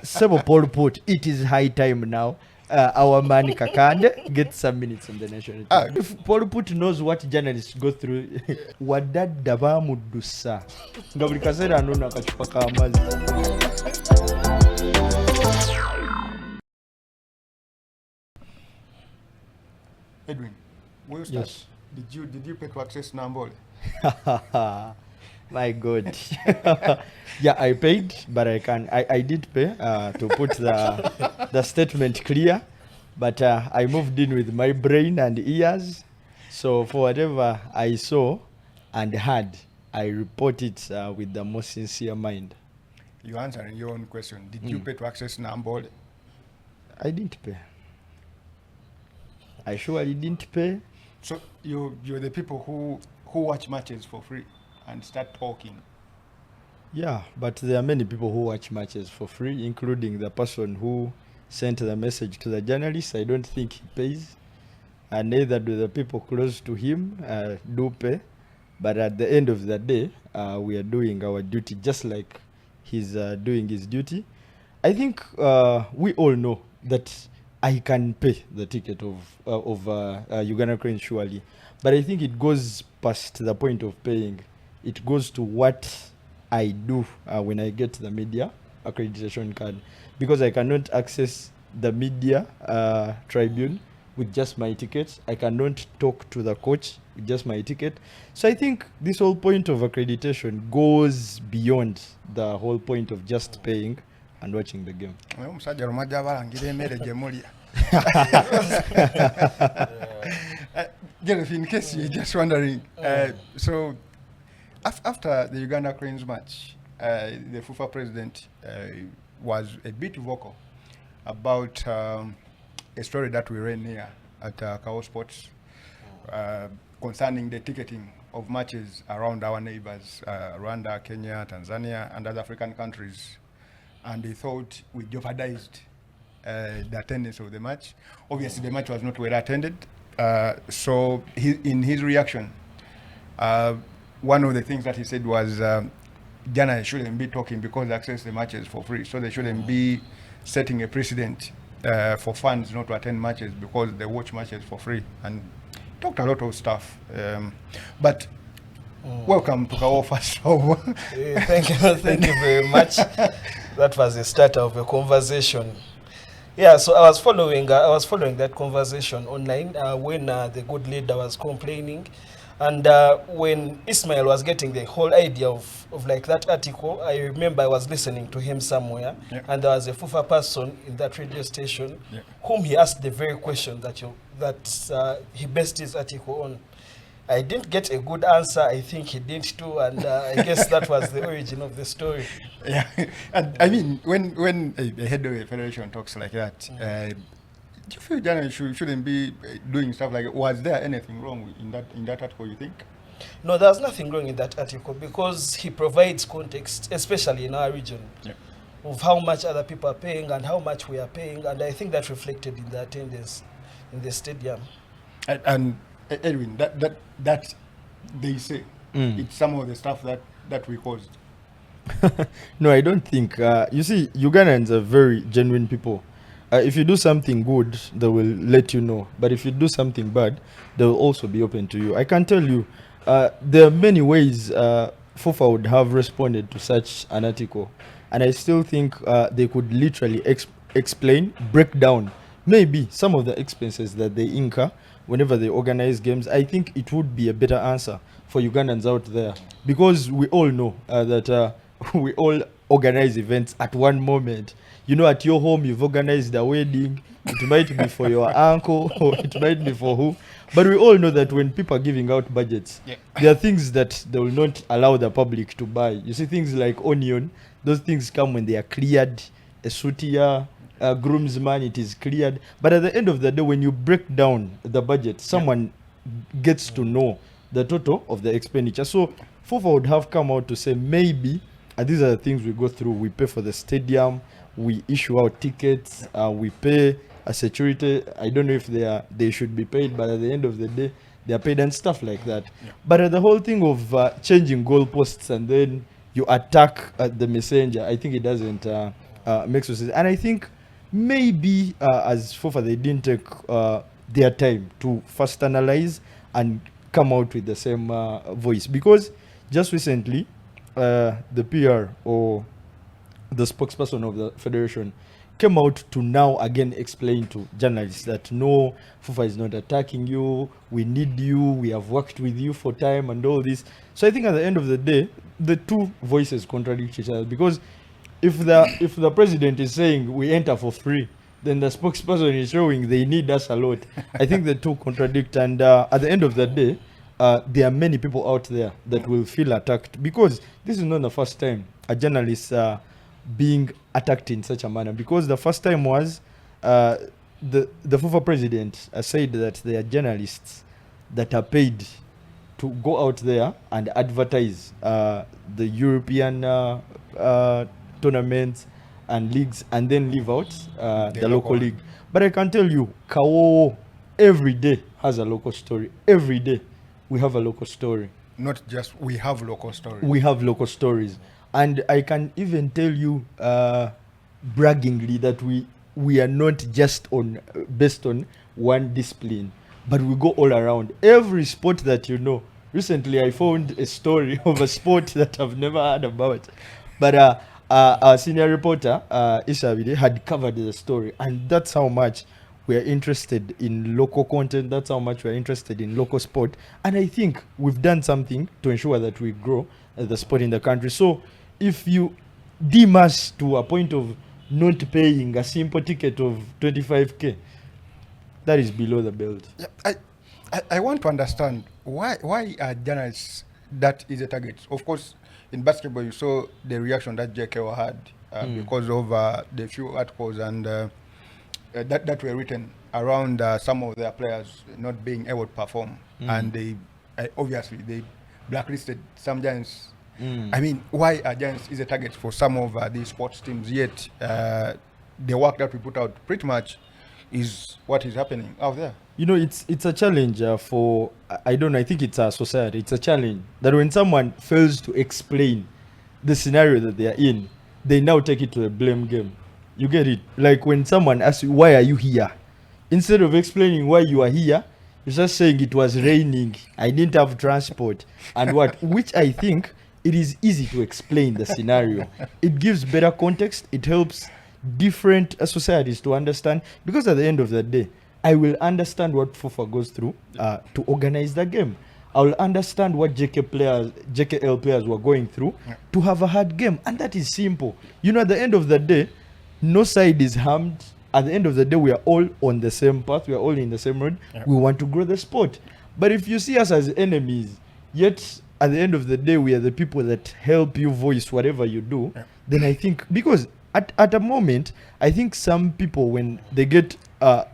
Sebo Paul put, it is high time now. Our man Kakande gets some minutes on the national team. If Paul Put knows what journalists go through, wadadda bamuddusa nga buli kaseera anona akacupa k'amazzi. Edwin, will you start? Yes. Did you pay to access Nambole? My God. Yeah, I paid, but I did pay to put the statement clear. But I moved in with my brain and ears. So for whatever I saw and heard, I report it with the most sincere mind. You're answering your own question. Did you pay to access Nambole? I didn't pay. I surely didn't pay. So you're the people who watch matches for free and start talking. Yeah, but there are many people who watch matches for free, including the person who sent the message to the journalist. I don't think he pays. And neither do the people close to him do pay. But at the end of the day, we are doing our duty just like he's doing his duty. I think we all know that I can pay the ticket of Uganda Cranes surely. But I think it goes past the point of paying. It goes to what I do when I get the media accreditation card. Because I cannot access the media tribune with just my ticket. I cannot talk to the coach with just my ticket. So I think this whole point of accreditation goes beyond the whole point of just paying and watching the game. In case you're just wondering, so after the Uganda Cranes match, the FUFA president was a bit vocal about a story that we ran here at Kawowo Sports concerning the ticketing of matches around our neighbors, Rwanda, Kenya, Tanzania, and other African countries. And they thought we jeopardized the attendance of the match. Obviously, the match was not well attended. So in his reaction, one of the things that he said was Ghana shouldn't be talking because they access the matches for free. So they shouldn't be setting a precedent for fans not to attend matches because they watch matches for free. And talked a lot of stuff. But welcome to Kawowo first of all. Thank you very much. That was the start of a conversation. Yeah, so I was following that conversation online when the good leader was complaining, and when Ismail was getting the whole idea of like that article. I remember I was listening to him somewhere, and there was a FUFA person in that radio station whom he asked the very question that he based his article on. I didn't get a good answer. I think he didn't too, and I guess that was the origin of the story. Yeah, and I mean, when a head of a federation talks like that, do you feel Ghana shouldn't be doing stuff like it? Was there anything wrong in that article, you think? No, there's nothing wrong in that article because he provides context, especially in our region, of how much other people are paying and how much we are paying, and I think that reflected in the attendance in the stadium. And Edwin, that they say it's some of the stuff that we caused. No, I don't think. You see, Ugandans are very genuine people. If you do something good, they will let you know. But if you do something bad, they will also be open to you. I can tell you, there are many ways FUFA would have responded to such an article. And I still think they could literally explain, break down, maybe some of the expenses that they incur whenever they organize games. I think it would be a better answer for Ugandans out there, because we all know that we all organize events at one moment. You know, at your home, you've organized a wedding. It might be for your uncle, or it might be for who. But we all know that when people are giving out budgets, there are things that they will not allow the public to buy. You see, things like onion, those things come when they are cleared. A sutia, groomsman, it is cleared. But at the end of the day, when you break down the budget, someone gets to know the total of the expenditure. So FUFA would have come out to say, maybe these are the things we go through. We pay for the stadium, we issue out tickets, we pay a security. I don't know if they should be paid, but at the end of the day, they are paid and stuff like that. But the whole thing of changing goalposts and then you attack the messenger, I think it doesn't makes no sense. And I think maybe as FOFA they didn't take their time to first analyze and come out with the same voice, because just recently the PR or the spokesperson of the federation came out to now again explain to journalists that no, FUFA is not attacking you, we need you, we have worked with you for time and all this. So I think at the end of the day, the two voices contradict each other, because if the president is saying we enter for free, then the spokesperson is showing they need us a lot. I think the two contradict, and at the end of the day, there are many people out there that will feel attacked, because this is not the first time a journalist being attacked in such a manner. Because the first time was the FUFA president said that there are journalists that are paid to go out there and advertise the European tournaments and leagues and then leave out the local league. But I can tell you, Kawowo every day has a local story. Every day we have a local story. Not just we have local stories. We have local stories. And I can even tell you braggingly that we are not just on based on one discipline, but we go all around. Every sport that you know. Recently I found a story of a sport that I've never heard about. But our senior reporter, Ishabide, had covered the story. And that's how much we are interested in local content. That's how much we are interested in local sport. And I think we've done something to ensure that we grow the sport in the country. So if you deem us to a point of not paying a simple ticket of 25k, that is below the belt. Yeah, I want to understand why are journalists that is a target. Of course, in basketball you saw the reaction that JKO had because of the few articles and that were written around some of their players not being able to perform, and they obviously they blacklisted some giants. I mean, why are giants is a target for some of these sports teams, yet the work that we put out pretty much is what is happening out there? You know, it's a challenge for, I don't know, I think it's a society. It's a challenge that when someone fails to explain the scenario that they are in, they now take it to a blame game. You get it? Like when someone asks you, why are you here? Instead of explaining why you are here, you're just saying it was raining, I didn't have transport, and what? Which I think it is easy to explain the scenario. It gives better context. It helps different societies to understand, because at the end of the day, I will understand what FUFA goes through to organize the game. I will understand what JKL players were going through to have a hard game, and that is simple. You know, at the end of the day, no side is harmed. At the end of the day, we are all on the same path. We are all in the same road. We want to grow the sport. But if you see us as enemies, yet at the end of the day, we are the people that help you voice whatever you do, then I think, because at a moment, I think some people, when they get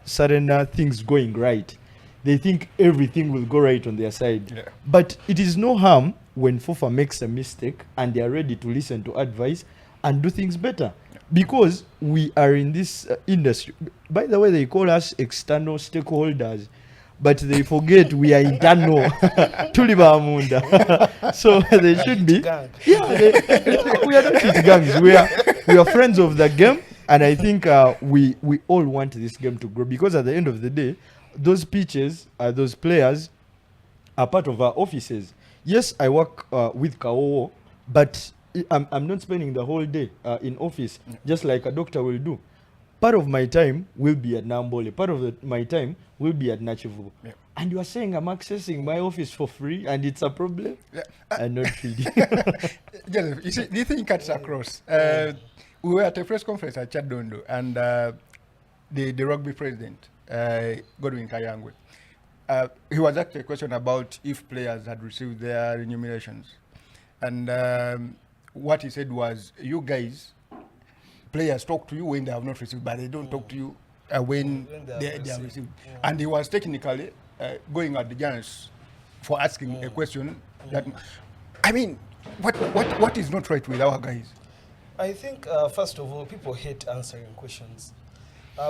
certain things going right, they think everything will go right on their side. But it is no harm when FUFA makes a mistake and they are ready to listen to advice and do things better. Because we are in this industry. By the way, they call us external stakeholders, but they forget we are internal. Tuliba Amunda. So they should be. We are not hit gangs. We are friends of the game, and I think we all want this game to grow, because at the end of the day, those pitches, those players are part of our offices. Yes, I work with Kawowo, but I'm not spending the whole day in office, just like a doctor will do. Part of my time will be at Nambole. Part of my time will be at Nachivu. And you are saying I'm accessing my office for free, and it's a problem? I'm not feeding. Joseph, you see, the thing cuts across. We were at a press conference at Chadondo, and the rugby president, Godwin Kayangwe, he was asked a question about if players had received their remunerations. And what he said was, you guys, players talk to you when they have not received, but they don't talk to you when they have received. And he was technically going at the journalists for asking a question that, I mean, what is not right with our guys? I think, first of all, people hate answering questions.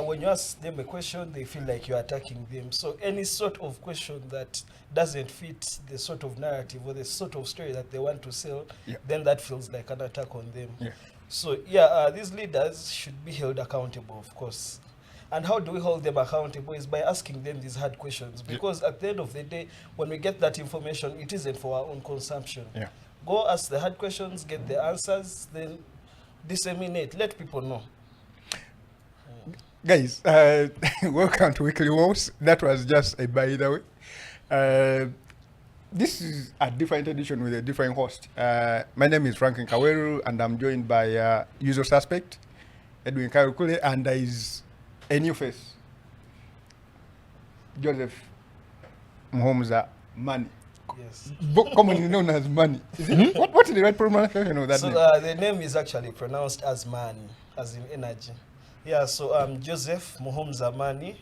When you ask them a question, they feel like you're attacking them. So any sort of question that doesn't fit the sort of narrative or the sort of story that they want to sell, then that feels like an attack on them. So yeah, these leaders should be held accountable, of course. And how do we hold them accountable is by asking them these hard questions. Because at the end of the day, when we get that information, it isn't for our own consumption. Yeah. Go ask the hard questions, get the answers, then disseminate, let people know. Guys, welcome to Weekly Wowos. That was just a by the way. This is a different edition with a different host. My name is Franklin Kawowo, and I'm joined by usual suspect, Edwin Karukule, and there is a new face, Joseph Muhomza Maani, Yes. commonly known as Maani. Is it? What is the right pronunciation of that So name? the name is actually pronounced as Maani, as in energy. Yeah, so I'm Joseph Muhomza Maani,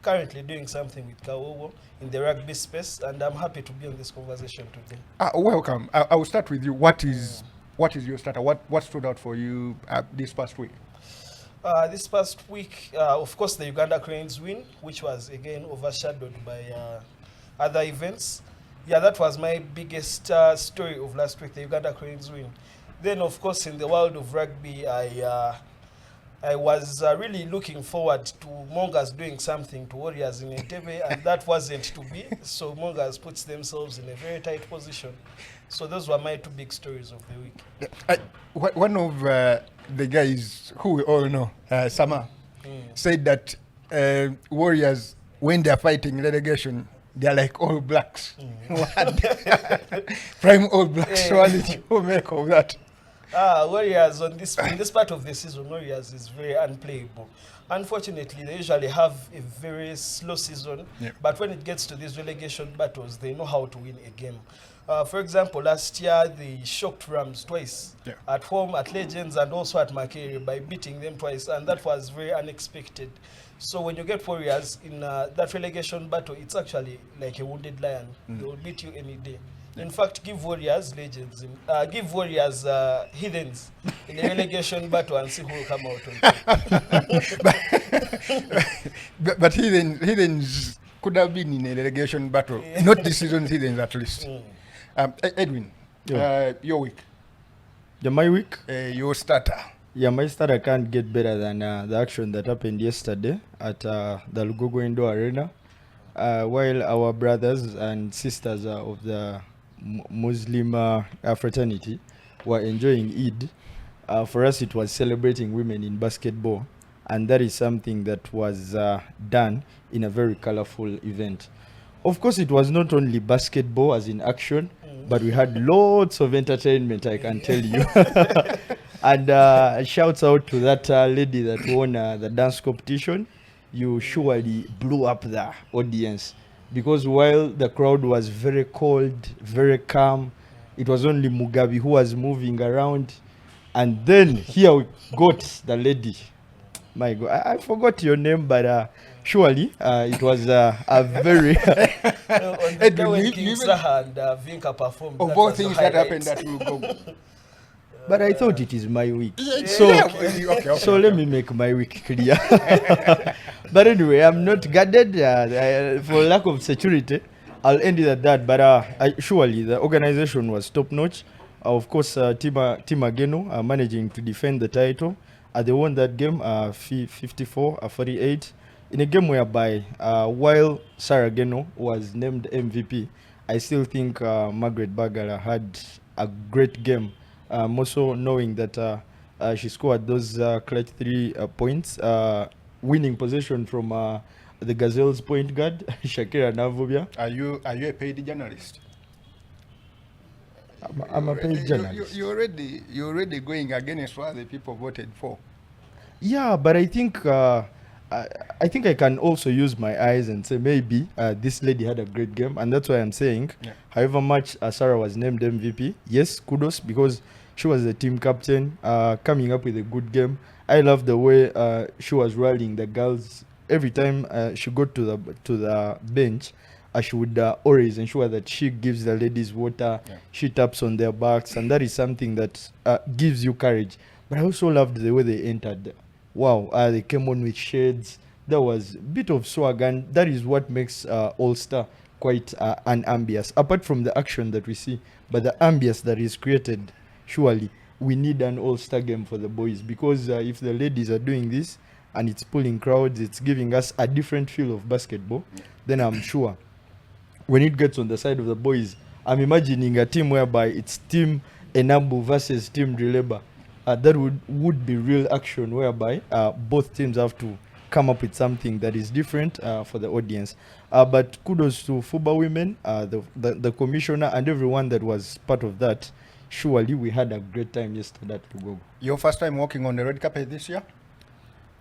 currently doing something with Kawowo in the rugby space, and I'm happy to be on this conversation today. Welcome. I will start with you. What is your starter? What stood out for you this past week? This past week, of course, the Uganda Cranes win, which was again overshadowed by other events. Yeah, that was my biggest story of last week, the Uganda Cranes win. Then, of course, in the world of rugby, I was really looking forward to Mongas doing something to Warriors in Entebbe, and that wasn't to be. So Mongas puts themselves in a very tight position. So those were my two big stories of the week. One of the guys who we all know, Sama, said that Warriors, when they're fighting relegation, they're like all blacks. Prime all blacks. So what did you make of that? Warriors in this part of the season, Warriors is very unplayable. Unfortunately, they usually have a very slow season, but when it gets to these relegation battles, they know how to win a game. For example, last year they shocked Rams twice, at home, at Legends, and also at Makere by beating them twice, and that was very unexpected. So when you get Warriors in that relegation battle, it's actually like a wounded lion. They will beat you any day. In fact, give Warriors Legends, give Warriors Heathens in the relegation battle and see who will come out on top. but Heathens could have been in a relegation battle. Not this season, Heathens at least. Edwin, your week. Yeah, my week? Your starter. Yeah, my starter can't get better than the action that happened yesterday at the Lugogo Indoor Arena. While our brothers and sisters of the Muslim fraternity were enjoying Eid, for us it was celebrating women in basketball, and that is something that was done in a very colorful event. Of course, it was not only basketball as in action, but we had lots of entertainment, I can tell you. And shouts out to that lady that won the dance competition. You surely blew up the audience, because while the crowd was very cold, very calm, it was only Mugabe who was moving around. And then here we got the lady. My God, I forgot your name, but surely it was a very... On the day when King Saha and Vinka performed, of all things that happened at Lugogo. But I thought it is my week. So let me make my week clear. But anyway, I'm not guarded for lack of security. I'll end it at that. But surely the organization was top notch. Of course, Team Ageno managing to defend the title. They won that game 54-48 in a game whereby while Sarah Ageno was named MVP, I still think Margaret Bagala had a great game. More so knowing that she scored those clutch 3 points, winning possession from the Gazelles point guard, Shakira Navubia. Are you a paid journalist? I'm a paid journalist. You're already going against what the people voted for. Yeah, but I think I can also use my eyes and say maybe this lady had a great game, and that's why I'm saying, however much Sarah was named MVP, yes, kudos, because she was the team captain, coming up with a good game. I love the way she was rallying the girls every time she got to the bench. She would always ensure that she gives the ladies water, she taps on their backs, and that is something that gives you courage. But I also loved the way they entered. Wow, they came on with shades. There was a bit of swag, and that is what makes All-Star quite an ambience. Apart from the action that we see, but the ambience that is created, surely we need an all-star game for the boys, because if the ladies are doing this and it's pulling crowds, it's giving us a different feel of basketball, then I'm sure when it gets on the side of the boys, I'm imagining a team whereby it's Team Enambu versus Team Drileba. That would be real action, whereby both teams have to come up with something that is different for the audience. But kudos to FUBA women, the commissioner, and everyone that was part of that. Surely we had a great time yesterday at Lugogo. Your first time walking on the red carpet this year?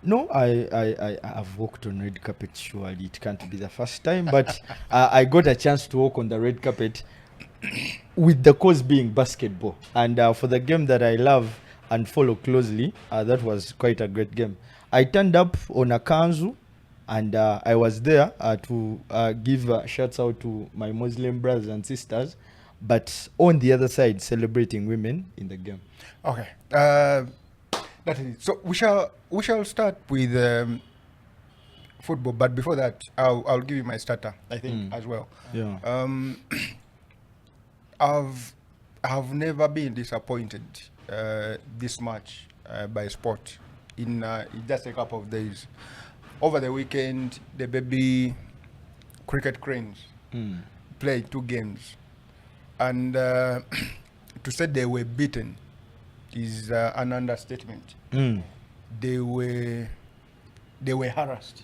No, I have walked on red carpet. Surely it can't be the first time, but I got a chance to walk on the red carpet with the cause being basketball. And for the game that I love and follow closely, that was quite a great game. I turned up on a kanzu, and I was there to give shouts out to my Muslim brothers and sisters, but on the other side, celebrating women in the game. Okay. That is it. So we shall start with football, but before that, I'll give you my starter, I think, as well. Yeah. I've never been disappointed this much by sport in just a couple of days. Over the weekend, the baby cricket cranes played 2 games, and to say they were beaten is an understatement. They were harassed.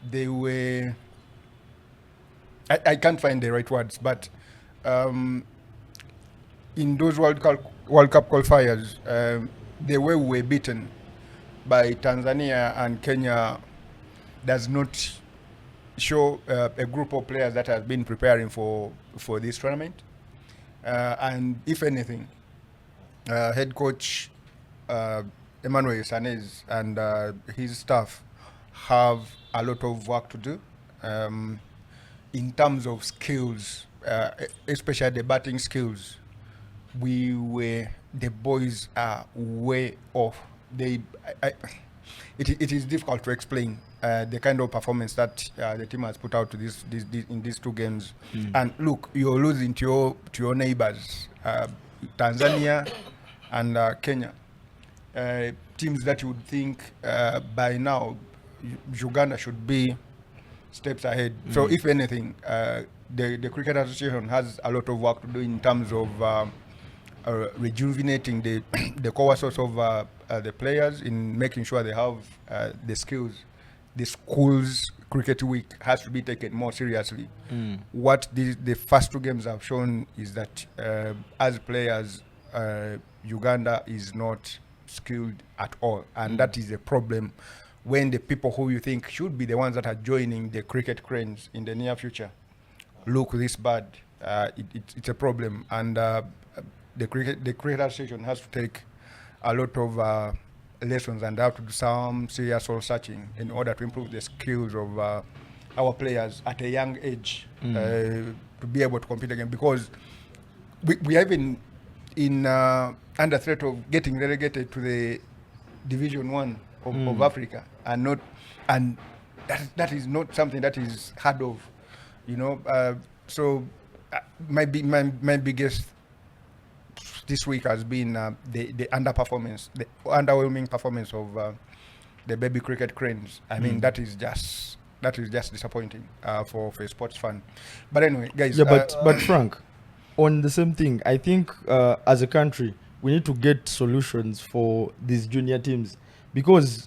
They were. I can't find the right words, but in those World Cup qualifiers, the way we were beaten by Tanzania and Kenya does not show a group of players that has been preparing for this tournament. And if anything, head coach Emmanuel Sanez and his staff have a lot of work to do in terms of skills, especially the batting skills. The boys are way off. It is difficult to explain the kind of performance that the team has put out to in these 2 games. And look, you're losing to your neighbors, Tanzania and Kenya, teams that you would think by now Uganda should be steps ahead. So if anything, the Cricket Association has a lot of work to do in terms of rejuvenating the core source of the players, in making sure they have the skills. The school's cricket week has to be taken more seriously. What the first 2 games have shown is that as players, Uganda is not skilled at all, and that is a problem when the people who you think should be the ones that are joining the cricket cranes in the near future look this bad. It's a problem, and the cricket association has to take a lot of lessons and have to do some serious soul searching in order to improve the skills of our players at a young age to be able to compete again, because we are even under threat of getting relegated to the Division 1 of Africa, and that is not something that is heard of, so my biggest this week has been the underperformance, the underwhelming performance of the baby cricket cranes. I mean, that is just disappointing for a sports fan. But anyway, guys. Yeah, but Frank, on the same thing, I think as a country we need to get solutions for these junior teams, because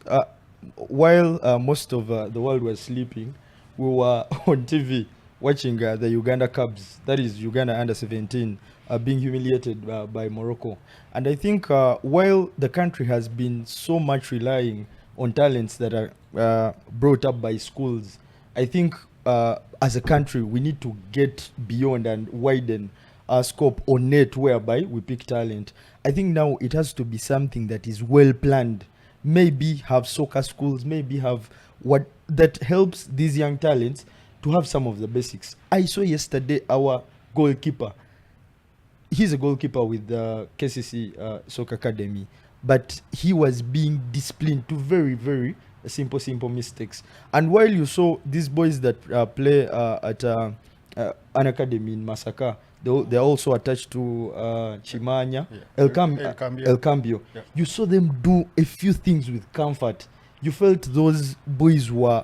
while most of the world was sleeping, we were on TV watching the Uganda Cubs, that is Uganda under 17, being humiliated by Morocco. And I think while the country has been so much relying on talents that are brought up by schools, I think as a country we need to get beyond and widen our scope on it, whereby we pick talent. I think now it has to be something that is well planned. Maybe have soccer schools, maybe have what that helps these young talents to have some of the basics. I saw yesterday our goalkeeper. He's a goalkeeper with the KCC Soccer Academy, but he was being disciplined to very, very simple mistakes. And while you saw these boys that play at an academy in Masaka, They're also attached to Chimanya, El Cambio. El Cambio. Yeah. You saw them do a few things with comfort. You felt those boys were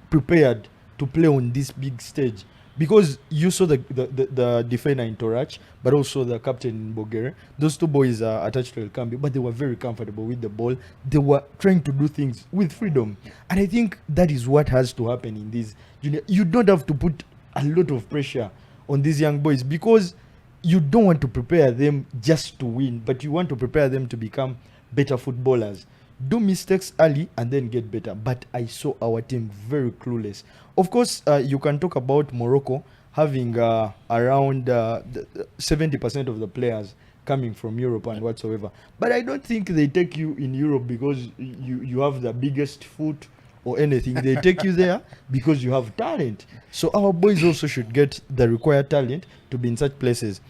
prepared to play on this big stage because you saw the defender in Torach, but also the captain in Bulgaria. Those two boys are attached to El Cambio, but they were very comfortable with the ball. They were trying to do things with freedom. And I think that is what has to happen in this junior. You don't have to put a lot of pressure on these young boys because you don't want to prepare them just to win, but you want to prepare them to become better footballers. Do mistakes early and then get better. But I saw our team very clueless. Of course, you can talk about Morocco having around 70% of the players coming from Europe and whatsoever. But I don't think they take you in Europe because you have the biggest foot or anything. They take you there because you have talent. So our boys also should get the required talent to be in such places.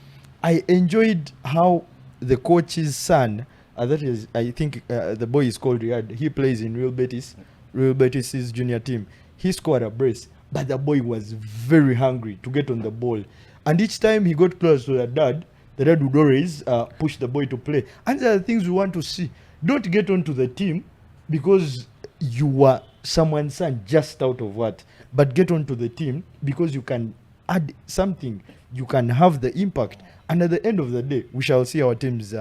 I enjoyed how the coach's son, that is, I think the boy is called Riyad. He plays in Real Betis's junior team. He scored a brace, but the boy was very hungry to get on the ball. And each time he got close to the dad would always push the boy to play. And there are things we want to see. Don't get onto the team because you were someone's son just out of what, but get onto the team because you can add something. You can have the impact. And at the end of the day, we shall see our teams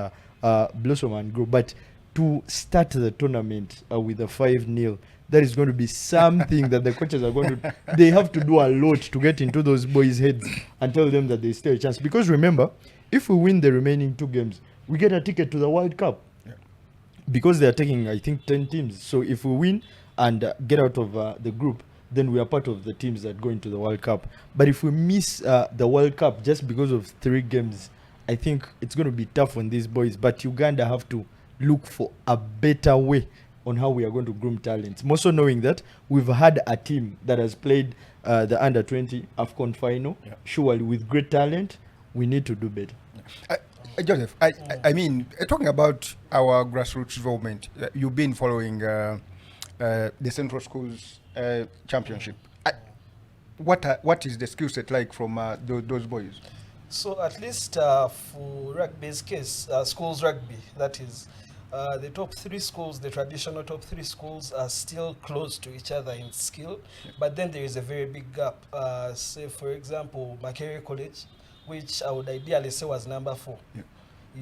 blossom and grow. But to start the tournament with a 5-0, that is going to be something that the coaches are going to, they have to do a lot to get into those boys' heads and tell them that there's still a chance. Because remember, if we win the remaining 2 games, we get a ticket to the World Cup. Yeah. Because they are taking, I think, 10 teams. So if we win and get out of the group, then we are part of the teams that go into the World Cup. But if we miss the World Cup just because of 3 games, I think it's going to be tough on these boys. But Uganda have to look for a better way on how we are going to groom talents. More so knowing that we've had a team that has played the Under-20 AFCON final. Yeah. Surely with great talent, we need to do better. Joseph, I mean, talking about our grassroots development, you've been following the Central Schools Championship. What is the skill set like from those boys? So at least for rugby's case, schools rugby, that is, the top 3 schools, the traditional top 3 schools are still close to each other in skill, but then there is a very big gap. Say, for example, Makerere College, which I would ideally say was number 4. Yeah.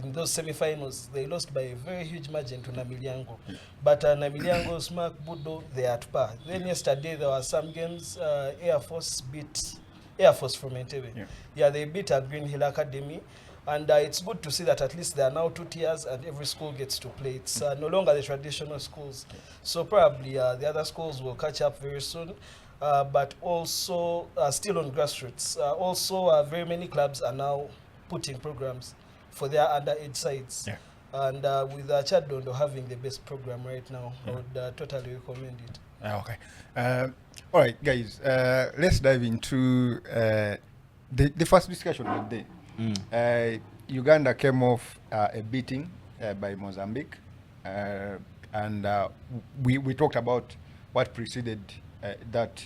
In those semi-finals, they lost by a very huge margin to Namilyango. Yeah. But Namilyango, Smack, Budo, they are at par. Then yesterday, there were some games, Air Force beat Air Force from Entebbe. Yeah, they beat Green Hill Academy. And it's good to see that at least there are now 2 tiers and every school gets to play. It's no longer the traditional schools. So probably the other schools will catch up very soon. But also still on grassroots. Also, very many clubs are now putting programs for their underage sides. Yeah. And with Chad Dondo having the best program right now, I would totally recommend it. Okay. All right, guys, let's dive into the first discussion of the day. Uganda came off a beating by Mozambique, and we talked about what preceded that.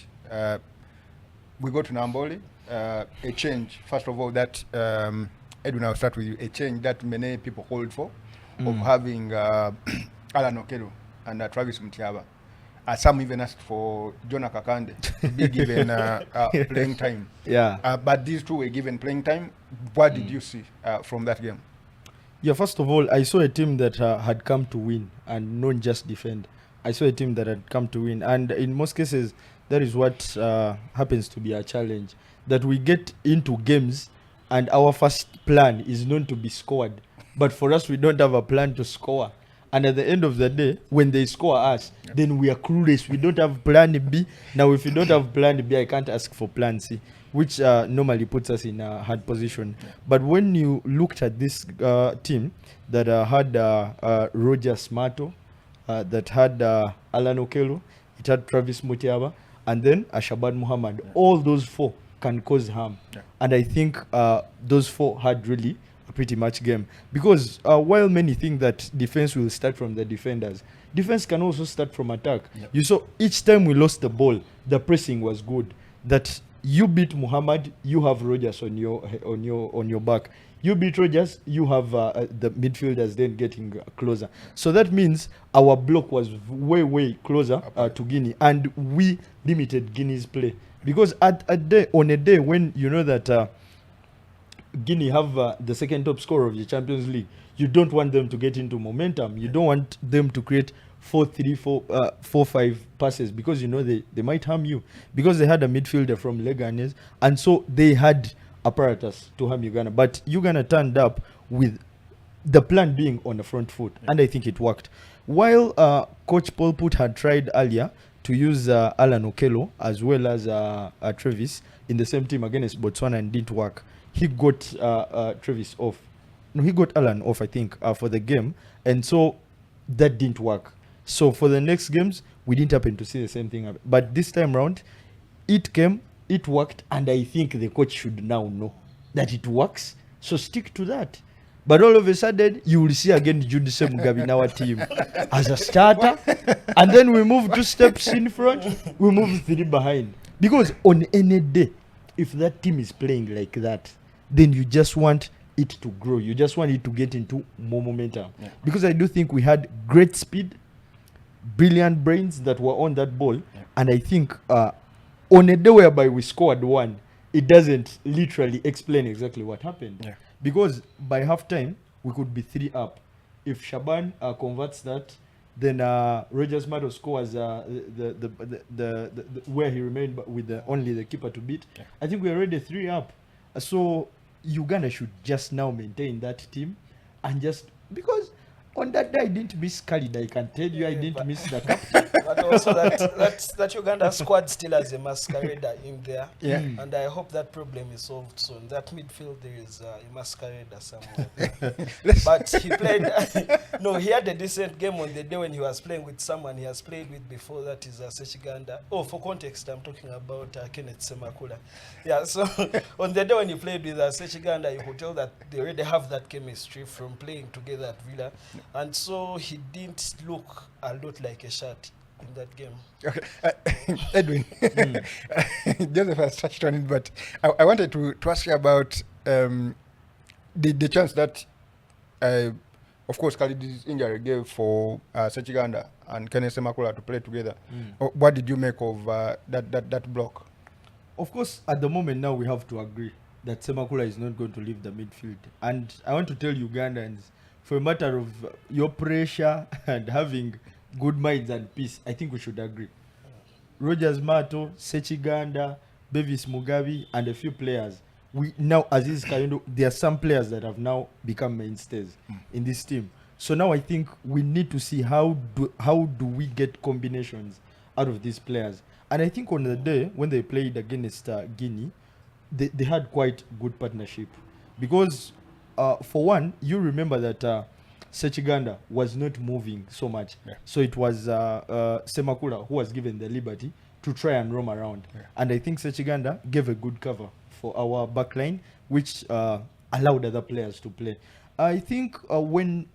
We go to Namboli, a change, first of all, that Edwin, I'll start with you, a change that many people called for, of having Alan Okello and Travis Mutiaba. Some even asked for Jonah Kakande to be given playing time. Yeah. But these 2 were given playing time. What did you see from that game? Yeah, first of all, I saw a team that had come to win and not just defend. I saw a team that had come to win. And in most cases, that is what happens to be a challenge. That we get into games and our first plan is known to be scored. But for us, we don't have a plan to score. And at the end of the day, when they score us, then we are clueless. We don't have plan B. Now, if you don't have plan B, I can't ask for plan C, which normally puts us in a hard position. But when you looked at this team that had Roger Smarto, that had Alan Okello, it had Travis Mutiaba, and then Ashabad Muhammad, all those 4 can cause harm. And I think those 4 had really a pretty much game. Because while many think that defense will start from the defenders, defense can also start from attack. You saw each time we lost the ball, the pressing was good. That you beat Muhammad, you have Rogers on your back. You beat Rogers, you have the midfielders then getting closer. So that means our block was way closer to Guinea, and we limited Guinea's play because on a day when you know that Guinea have the second top scorer of the Champions League, you don't want them to get into momentum. You don't want them to create 4-3-4, 4-5 passes because you know they might harm you because they had a midfielder from Leganes, and so they had apparatus to harm Uganda. But Uganda turned up with the plan being on the front foot, and I think it worked. While Coach Paul Put had tried earlier to use Alan Okello as well as Travis in the same team against Botswana and didn't work. He got Travis off. No, he got Alan off, I think, for the game, and so that didn't work. So for the next games, we didn't happen to see the same thing happen. But this time round, it came, it worked, and I think the coach should now know that it works. So stick to that. But all of a sudden, you will see again Judice Mugabe in our team as a starter, and then we move 2 steps in front, we move 3 behind. Because on any day, if that team is playing like that, then you just want it to grow. You just want it to get into more momentum. Yeah. Because I do think we had great speed, brilliant brains that were on that ball. Yeah. And I think on a day whereby we scored 1, it doesn't literally explain exactly what happened. Yeah. Because by halftime, we could be 3 up. If Shaban converts that, then Rogers Mato scores the where he remained with only the keeper to beat. Yeah. I think we're already 3 up. So Uganda should just now maintain that team and just because on that day I didn't miss Khalid. I can tell you I didn't miss the captain. But also that Uganda squad still has a masquerader in there. Yeah. And I hope that problem is solved soon. That midfield there is a masquerader somewhere. But he played no, he had a decent game on the day when he was playing with someone he has played with before, that is Sechiganda. Oh, for context, I'm talking about Kenneth Semakula. Yeah, so on the day when he played with Sechiganda, you could tell that they already have that chemistry from playing together at Villa. And so he didn't look a lot like a shot in that game. Okay, Edwin, Joseph has touched on it, but I wanted to ask you about the chance that, of course, Khalid's injury gave for Sechiganda and Kenneth Semakula to play together. What did you make of that block? Of course, at the moment now we have to agree that Semakula is not going to leave the midfield. And I want to tell Ugandans, for a matter of your pressure and having good minds and peace, I think we should agree. Rogers Mato, Sechiganda, Bevis Mugabe, and a few players. We now, Aziz Kayendo, there are some players that have now become mainstays in this team. So now I think we need to see how do we get combinations out of these players. And I think on the day when they played against Guinea, they had quite good partnership. Because for one, you remember that Sechiganda was not moving so much. Yeah. So it was Semakula who was given the liberty to try and roam around. Yeah. And I think Sechiganda gave a good cover for our backline, which allowed other players to play. I think when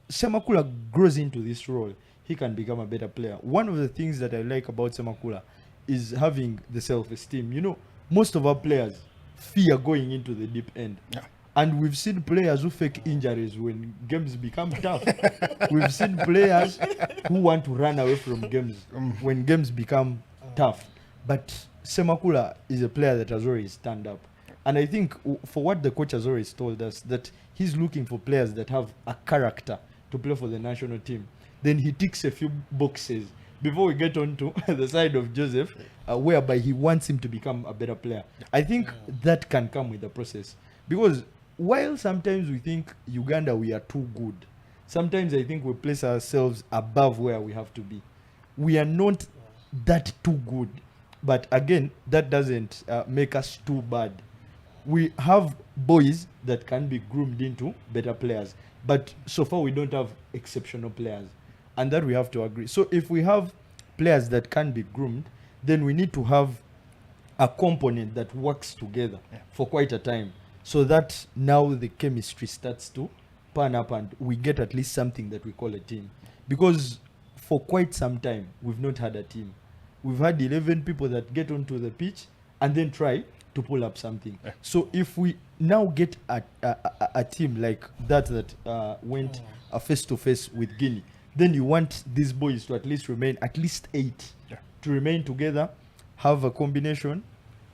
Semakula grows into this role, he can become a better player. One of the things that I like about Semakula is having the self-esteem. You know, most of our players fear going into the deep end. Yeah. And we've seen players who fake injuries when games become tough. We've seen players who want to run away from games when games become tough. But Semakula is a player that has always stand up. And I think for what the coach has always told us, that he's looking for players that have a character to play for the national team. Then he ticks a few boxes before we get on to the side of Joseph, whereby he wants him to become a better player. I think that can come with the process. Because while sometimes we think Uganda, we are too good, sometimes I think we place ourselves above where we have to be. We are not that too good. But again, that doesn't make us too bad. We have boys that can be groomed into better players. But so far, we don't have exceptional players. And that we have to agree. So if we have players that can be groomed, then we need to have a component that works together for quite a time. So that now the chemistry starts to pan up and we get at least something that we call a team. Because for quite some time, we've not had a team. We've had 11 people that get onto the pitch and then try to pull up something. So if we now get a team like that went face to face with Guinea, then you want these boys to at least remain at least 8 to remain together, have a combination.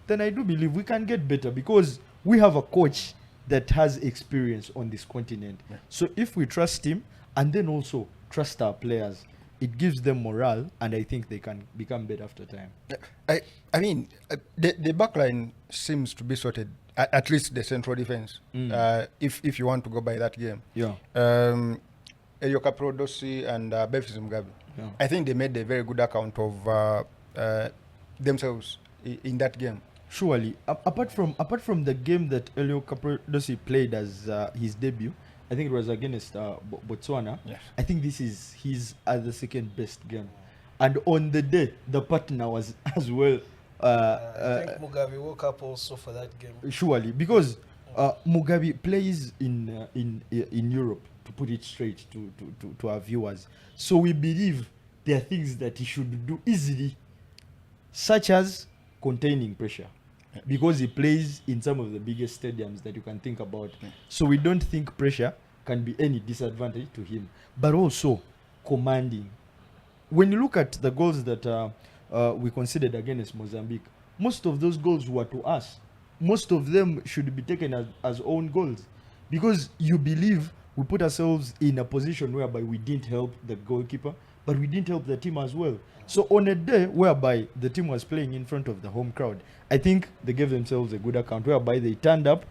Then I do believe we can get better because we have a coach that has experience on this continent. So if we trust him and then also trust our players, it gives them morale, and I think they can become better after time. I mean, the back line seems to be sorted, at least the central defense, if you want to go by that game. Yeah. Elioka Prodosi and Bevis Mugabe. Yeah. I think they made a very good account of themselves in that game. Surely, apart from the game that Elio Caprodosi played as his debut, I think it was against Botswana. Yes. I think this is his other second best game, and on the day the partner was as well. I think Mugabe woke up also for that game. Surely, because Mugabe plays in Europe, to put it straight to our viewers. So we believe there are things that he should do easily, such as containing pressure, because he plays in some of the biggest stadiums that you can think about. So we don't think pressure can be any disadvantage to him, but also commanding. When you look at the goals that we considered against Mozambique, most of those goals were to us. Most of them should be taken as own goals, because you believe we put ourselves in a position whereby we didn't help the goalkeeper, but we didn't help the team as well. So on a day whereby the team was playing in front of the home crowd, I think they gave themselves a good account, whereby they turned up,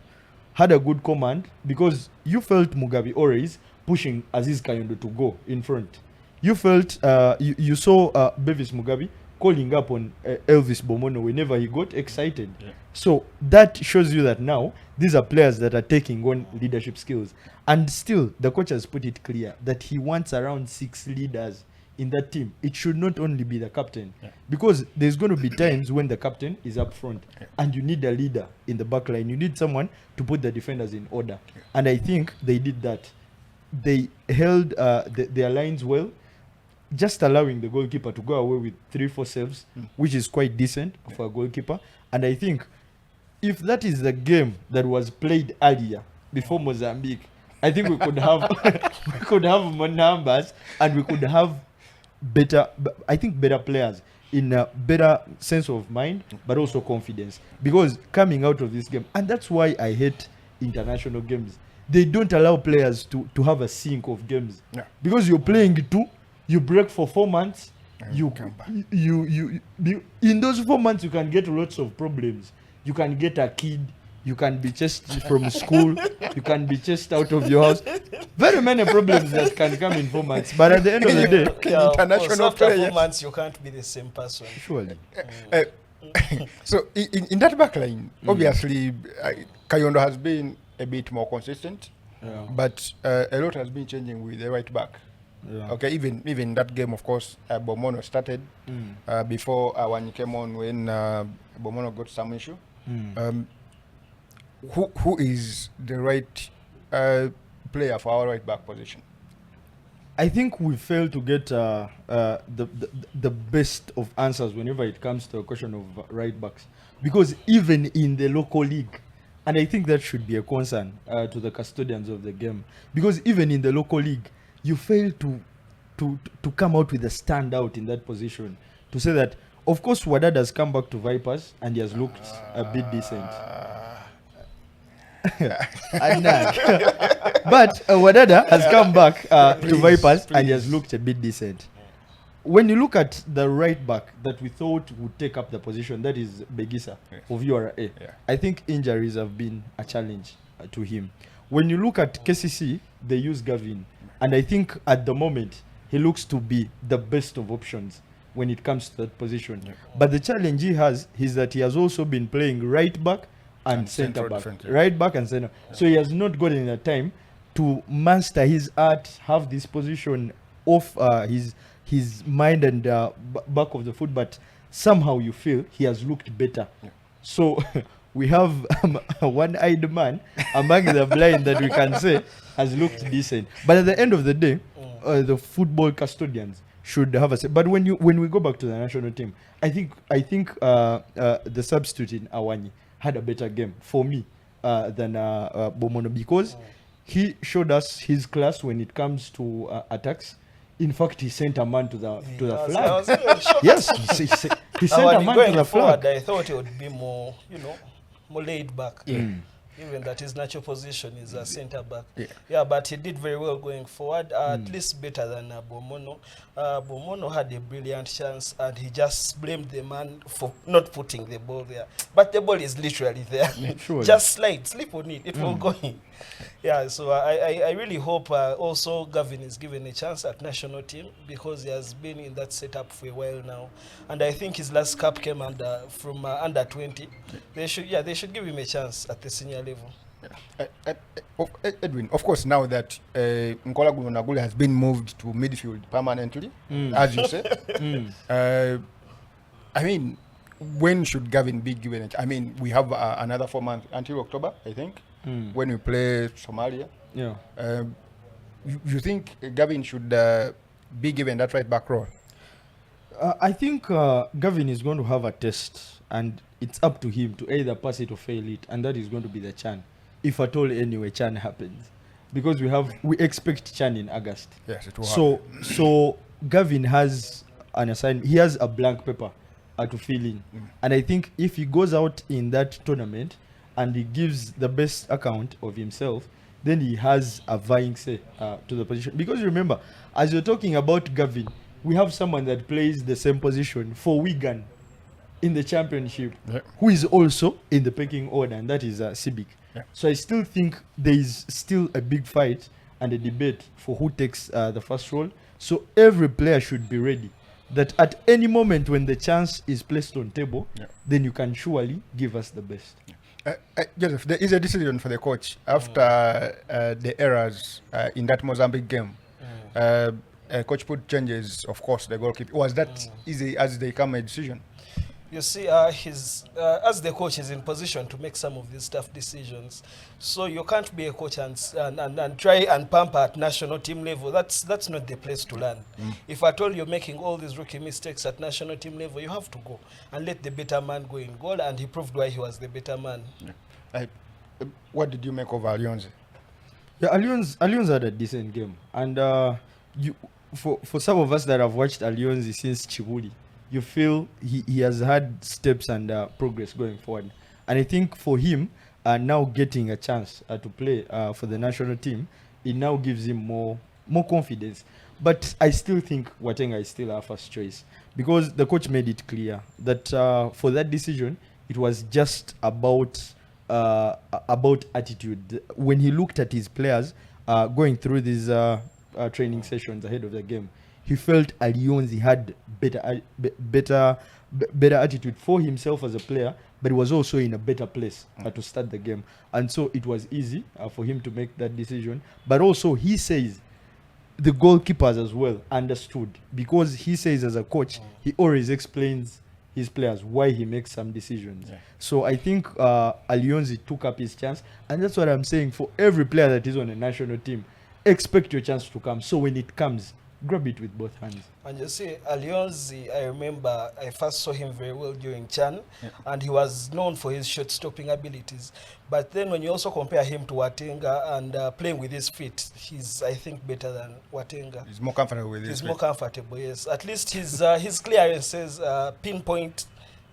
had a good command, because you felt Mugabe always pushing Aziz Kayondo to go in front. You felt, you saw Bevis Mugabe calling up on Elvis Bomono whenever he got excited. So that shows you that now these are players that are taking on leadership skills. And still, the coach has put it clear that he wants around 6 leaders in that team. It should not only be the captain, because there's going to be times when the captain is up front and you need a leader in the back line. You need someone to put the defenders in order. And I think they did that. They held their lines well, just allowing the goalkeeper to go away with 3-4 saves, which is quite decent for a goalkeeper. And I think if that is the game that was played earlier before Mozambique, I think we could have we could have more numbers, and we could have better players in a better sense of mind, but also confidence. Because coming out of this game, and that's why I hate international games, they don't allow players to have a sync of games. Because you're playing 2, you break for 4 months, you in those 4 months you can get lots of problems. You can get a kid, you can be chased from school, you can be chased out of your house. Very many problems that can come in 4 months. But at the end of the day, international after players. 4 months, you can't be the same person. surely. So in that back line, obviously, Kayondo has been a bit more consistent, but a lot has been changing with the right back. Okay, even that game, of course, Bomono started before when he came on, when Bomono got some issue. Who is the right player for our right back position? I think we fail to get the best of answers whenever it comes to a question of right backs, because even in the local league, and I think that should be a concern to the custodians of the game, because even in the local league, you fail to come out with a standout in that position, to say that, of course, Wadad has come back to Vipers and he has looked a bit decent. But Wadada has come back to Vipers and he has looked a bit decent. When you look at the right back that we thought would take up the position, that is Begisa of URA, I think injuries have been a challenge to him. When you look at KCC, they use Gavin, and I think at the moment he looks to be the best of options when it comes to that position. But the challenge he has is that he has also been playing right back and centre back, right back and centre. So he has not gotten the time to master his art, have this position off his mind and back of the foot, but somehow you feel he has looked better. So we have a one-eyed man among the blind that we can say has looked decent. But at the end of the day, the football custodians, should have a say. But when we go back to the national team, I think the substitute in Awani had a better game for me than Bomono, because he showed us his class when it comes to attacks. In fact, he sent a man to the flag. I was even shocked. Yes, he sent a man to the forward, flag. I thought it would be more, more laid back. Even that his natural position is a centre back. Yeah, but he did very well going forward, at least better than Bomono. Bomono had a brilliant chance, and he just blamed the man for not putting the ball there. But the ball is literally there. Sure. Just slip on it, it will go in. Yeah, so I really hope also Gavin is given a chance at national team, because he has been in that setup for a while now, and I think his last cap came from under 20. They should give him a chance at the senior level. Edwin, of course, now that Nkola Naguli has been moved to midfield permanently, as you say, I mean, when should Gavin be given it? I mean, we have another 4 months until October, I think, when we play Somalia. Yeah. You think Gavin should be given that right back role? I think Gavin is going to have a test, and it's up to him to either pass it or fail it, and that is going to be the CHAN. If at all, anyway, CHAN happens, because we expect CHAN in August. Yes, it will happen. So Gavin has an assignment. He has a blank paper to fill in, and I think if he goes out in that tournament and he gives the best account of himself, then he has a vying say to the position. Because remember, as you're talking about Gavin, we have someone that plays the same position for Wigan in the championship, who is also in the pecking order, and that is Cibic. So I still think there is still a big fight and a debate for who takes the first role. So every player should be ready that at any moment when the chance is placed on table, then you can surely give us the best. Joseph, there is a decision for the coach after the errors in that Mozambique game. Coach put changes, of course, the goalkeeper. Was that easy as they come a decision? You see, as the coach is in position to make some of these tough decisions, so you can't be a coach and try and pamper at national team level. That's not the place to learn. If at all you're making all these rookie mistakes at national team level, you have to go and let the better man go in goal, and he proved why he was the better man. What did you make of Alionzi? Yeah, Alionzi had a decent game, and for some of us that have watched Alionzi since Chibuli, you feel he has had steps and progress going forward. And I think for him, now getting a chance to play for the national team, it now gives him more confidence. But I still think Watenga is still our first choice, because the coach made it clear that for that decision, it was just about attitude. When he looked at his players going through these training sessions ahead of the game, he felt Alionzi had better attitude for himself as a player, but he was also in a better place to start the game. And so it was easy for him to make that decision. But also he says the goalkeepers as well understood, because he says as a coach, he always explains his players why he makes some decisions. So I think Alionzi took up his chance, and that's what I'm saying. For every player that is on a national team, expect your chance to come. So when it comes, grab it with both hands. And you see, Alionzi, I remember I first saw him very well during CHAN, and he was known for his shot-stopping abilities. But then when you also compare him to Watenga and playing with his feet, he's, I think, better than Watenga. He's more comfortable with his feet. He's more comfortable, yes. At least his clearances pinpoint,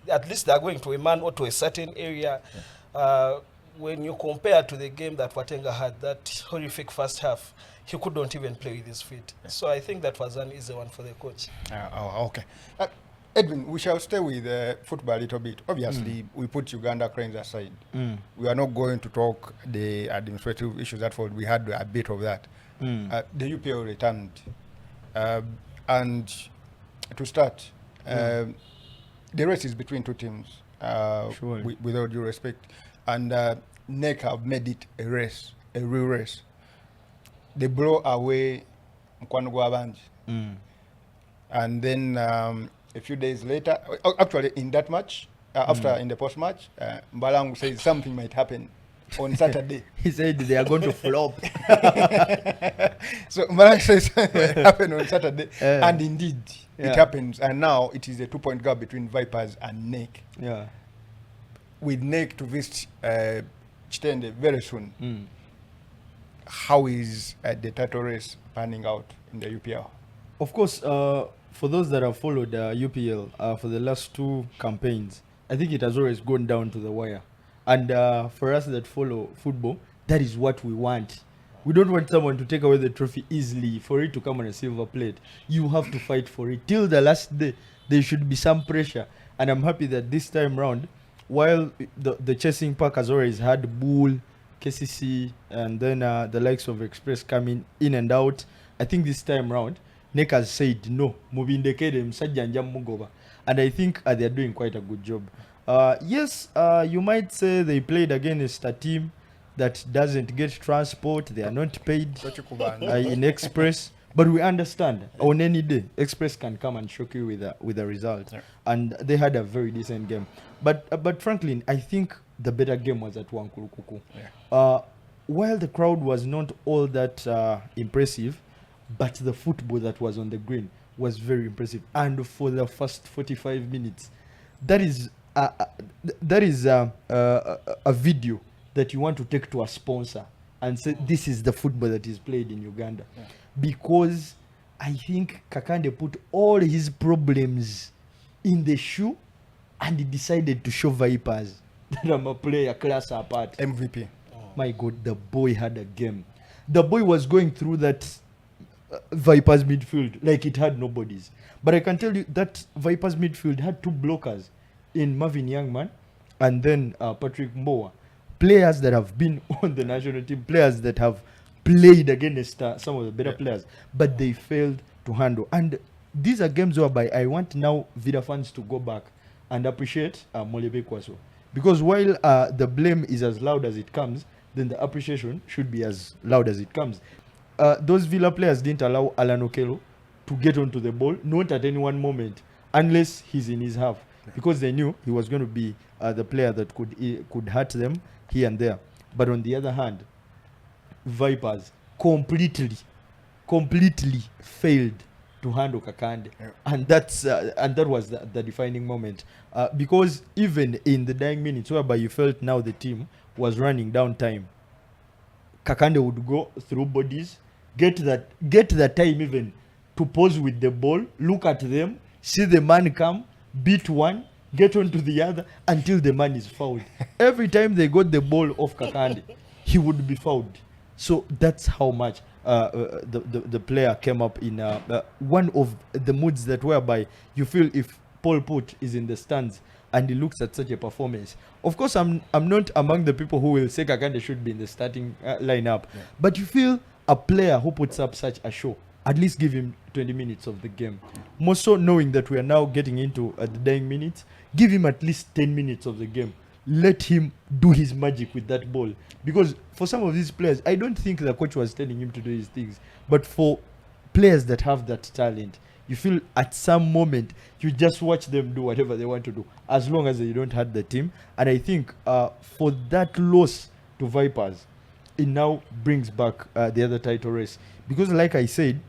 at least they're going to a man or to a certain area. When you compare to the game that Watenga had, that horrific first half, he couldn't even play with his feet. So I think that was an easy one for the coach. Okay. Edwin, we shall stay with football a little bit. Obviously, we put Uganda Cranes aside. We are not going to talk the administrative issues that followed. We had a bit of that. The UPL returned. And to start, the race is between two teams, with all due respect. And NEC have made it a race, a real race. They blow away Mkwano Gwabanji. And then a few days later, actually in that match, in the post-match, Mbalangu says something might happen on Saturday. He said they are going to flop. So Maani says it happened on Saturday, Yeah. and indeed Yeah. it happens. And now it is a 2-point gap between Vipers and NEC, Yeah. with NEC to visit Chitende very soon. Mm. How is the title race panning out in the UPL? Of course, for those that have followed UPL for the last two campaigns, I think it has always gone down to the wire. And for us that follow football, that is what we want. We don't want someone to take away the trophy easily, for it to come on a silver plate. You have to fight for it. Till the last day, there should be some pressure. And I'm happy that this time round, while the chasing pack has always had Bull, KCC, and then the likes of Express coming in and out, I think this time round, NEC has said no. Mubindekede msajja nja mugoba. And I think they're doing quite a good job. Yes, you might say they played against a team that doesn't get transport. They are not paid in Express. But we understand on any day, Express can come and shock you with a result. Yeah. And they had a very decent game. But frankly, I think the better game was at Wankurukuku. Yeah. While the crowd was not all that impressive, but the football that was on the green was very impressive. And for the first 45 minutes, that is a video that you want to take to a sponsor and say this is the football that is played in Uganda. Yeah. Because I think Kakande put all his problems in the shoe and he decided to show Vipers that I'm a player class apart. MVP. My God, the boy had a game. The boy was going through that Vipers midfield like it had nobodies. But I can tell you that Vipers midfield had two blockers in Marvin Youngman and then Patrick Mbowa. Players that have been on the national team, players that have played against some of the better players, but they failed to handle. And these are games whereby I want now Vida fans to go back and appreciate Molebe Kwaso. Because while the blame is as loud as it comes, then the appreciation should be as loud as it comes. Those Villa players didn't allow Alan Okello to get onto the ball, not at any one moment, unless he's in his half, because they knew he was going to be the player that could hurt them here and there. But on the other hand, Vipers completely failed to handle Kakande, and that was the defining moment. Because even in the dying minutes, whereby you felt now the team was running down time, Kakande would go through bodies, get the time even to pose with the ball, look at them, see the man come, beat one, get onto the other until the man is fouled. Every time they got the ball off Kakande, he would be fouled. So that's how much the player came up in one of the moods that whereby you feel if Paul Put is in the stands and he looks at such a performance. Of course, I'm not among the people who will say Kakande should be in the starting lineup, but you feel a player who puts up such a show, at least give him 20 minutes of the game. More so knowing that we are now getting into the dying minutes, give him at least 10 minutes of the game. Let him do his magic with that ball. Because for some of these players, I don't think the coach was telling him to do his things. But for players that have that talent, you feel at some moment, you just watch them do whatever they want to do, as long as they don't hurt the team. And I think for that loss to Vipers, it now brings back the other title race. Because like I said,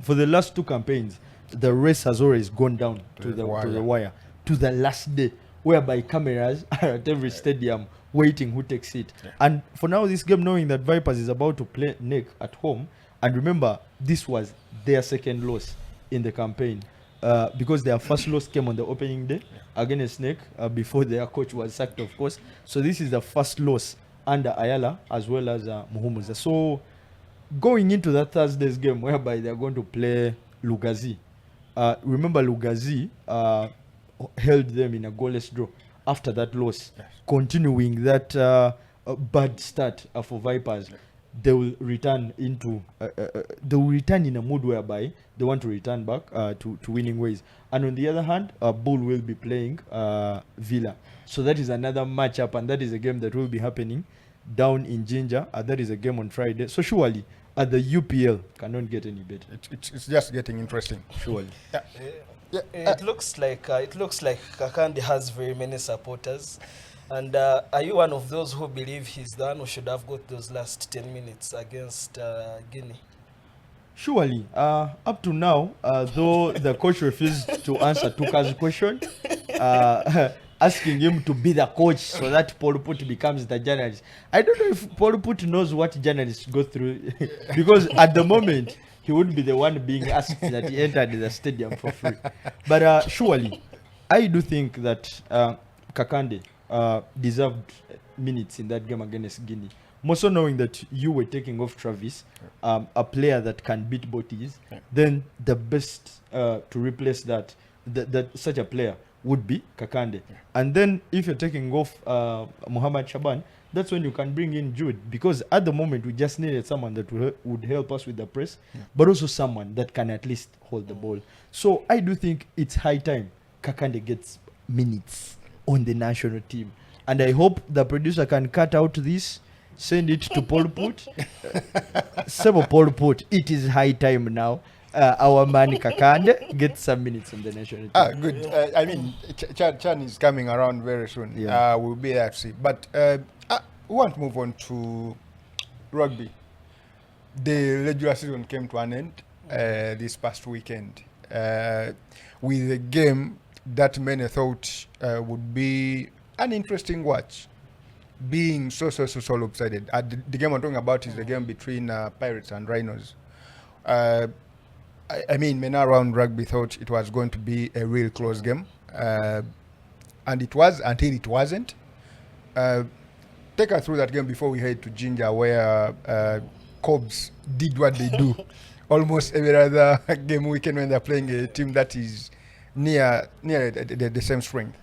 for the last two campaigns, the race has always gone down to the wire, to the last day, whereby cameras are at every stadium waiting who takes it. And for now, this game, knowing that Vipers is about to play NEC at home, and remember, this was their second loss in the campaign, because their first loss came on the opening day against NEC, before their coach was sacked, of course. So this is the first loss under Ayala as well as Muhumuza. So going into that Thursday's game, whereby they're going to play Lugazi. Remember, Lugazi held them in a goalless draw after that loss, continuing that bad start for Vipers. They will return into they will return in a mood whereby they want to return back to winning ways. And on the other hand, Bull will be playing Villa. So that is another matchup, and that is a game that will be happening down in Jinja. That is a game on Friday. So surely the UPL cannot get any better. It's just getting interesting. Surely. It looks like Kakande has very many supporters. And are you one of those who believe he's the one who should have got those last 10 minutes against Guinea? Surely, up to now, though the coach refused to answer Tuka's question, asking him to be the coach so that Paul Put becomes the journalist. I don't know if Paul Put knows what journalists go through because at the moment he would be the one being asked that he entered the stadium for free. But surely, I do think that Kakande deserved minutes in that game against Guinea. More so knowing that you were taking off Travis, a player that can beat Botis, then the best to replace that such a player would be Kakande. And then if you're taking off Muhammad Shaban, that's when you can bring in Jude, because at the moment we just needed someone that would help us with the press, but also someone that can at least hold the ball. So I do think it's high time Kakande gets minutes on the national team. And I hope the producer can cut out this, send it to Paul Put. Sebo Paul Put, it is high time now. Our man Kakande gets some minutes on the national team. Good. I mean, Chan is coming around very soon. Yeah. We'll be there to see. But we want to move on to rugby. The regular season came to an end this past weekend with a game that many thought would be an interesting watch, being so lopsided. The game I'm talking about is the game between Pirates and Rhinos. I mean, men around rugby thought it was going to be a real close game, and it was until it wasn't. Take us through that game before we head to Ginger, where Cobs did what they do almost every other game weekend when they're playing a team that is near the same strength.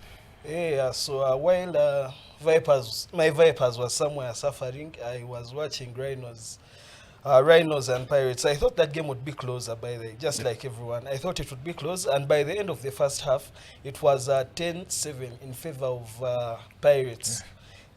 Yeah, so while my Vipers were somewhere suffering, I was watching Rhinos and Pirates. I thought that game would be closer, by the way, just like everyone. I thought it would be close, and by the end of the first half, it was 10-7 in favor of Pirates.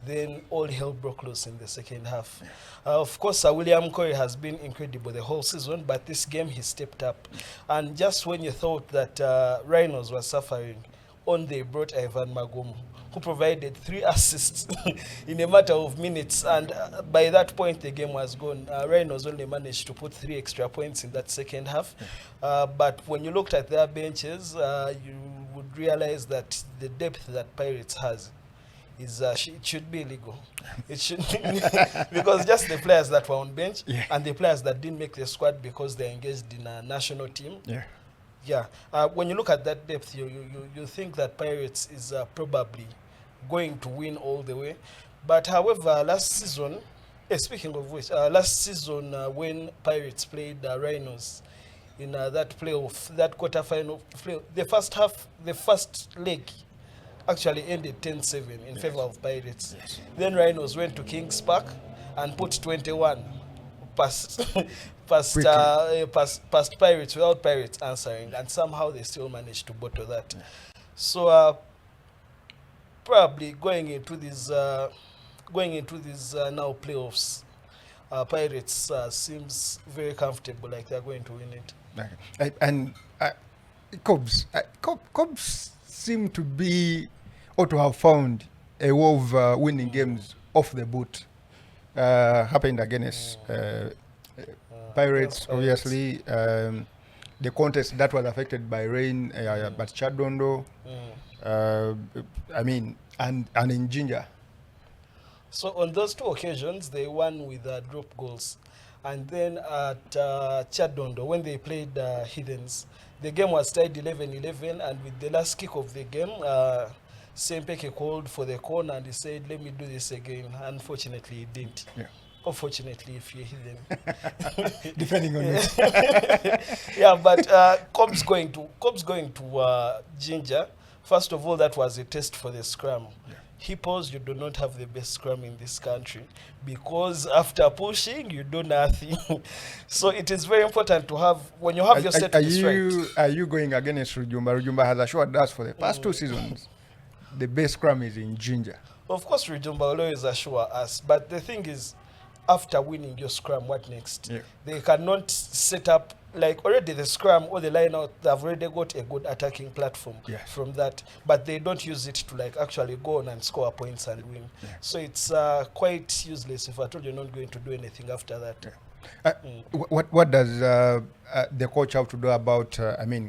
Then all hell broke loose in the second half. Of course, William Corey has been incredible the whole season, but this game he stepped up. And just when you thought that Rhinos were suffering, on they brought Ivan Magomu, who provided 3 assists in a matter of minutes. And by that point, the game was gone. Rhinos only managed to put 3 extra points in that second half. But when you looked at their benches, you would realize that the depth that Pirates has is it should be illegal. It should because just the players that were on bench and the players that didn't make the squad because they're engaged in a national team. When you look at that depth, you think that Pirates is probably going to win all the way. But however, last season, speaking of which, last season when Pirates played Rhinos in that playoff, that quarterfinal play, the first leg actually ended 10-7 in favor of Pirates. Then Rhinos went to Kings Park and put 21 past Pirates without Pirates answering, and somehow they still managed to bottle that. So probably going into these now playoffs, Pirates seems very comfortable, like they're going to win it. And Cobs seem to be, or to have found a way of winning games off the boot. Happened against Pirates, obviously. The contest that was affected by rain, but Chadondo, I mean, and in Ginger. So on those 2 occasions, they won with drop goals. And then at Chadondo, when they played Heathens, the game was tied 11-11, and with the last kick of the game, Sempeke called for the corner and he said, "Let me do this again." Unfortunately, he didn't. Unfortunately, if you're Heathen. Depending on it. But Cobb's going to Ginger. First of all, that was a test for the scrum. Hippos, you do not have the best scrum in this country, because after pushing, you do nothing. So it is very important to have, when you have your set piece right. Are you going against Rujumba? Rujumba has assured us for the past 2 seasons, the best scrum is in Ginger. Of course, Rujumba will always assure us, but the thing is, after winning your scrum, what next? They cannot set up like already the scrum or the line out, they've already got a good attacking platform Yes. from that, but they don't use it to like actually go on and score points and win. Yeah. So it's quite useless if at all you're not going to do anything after that. Yeah. What does the coach have to do about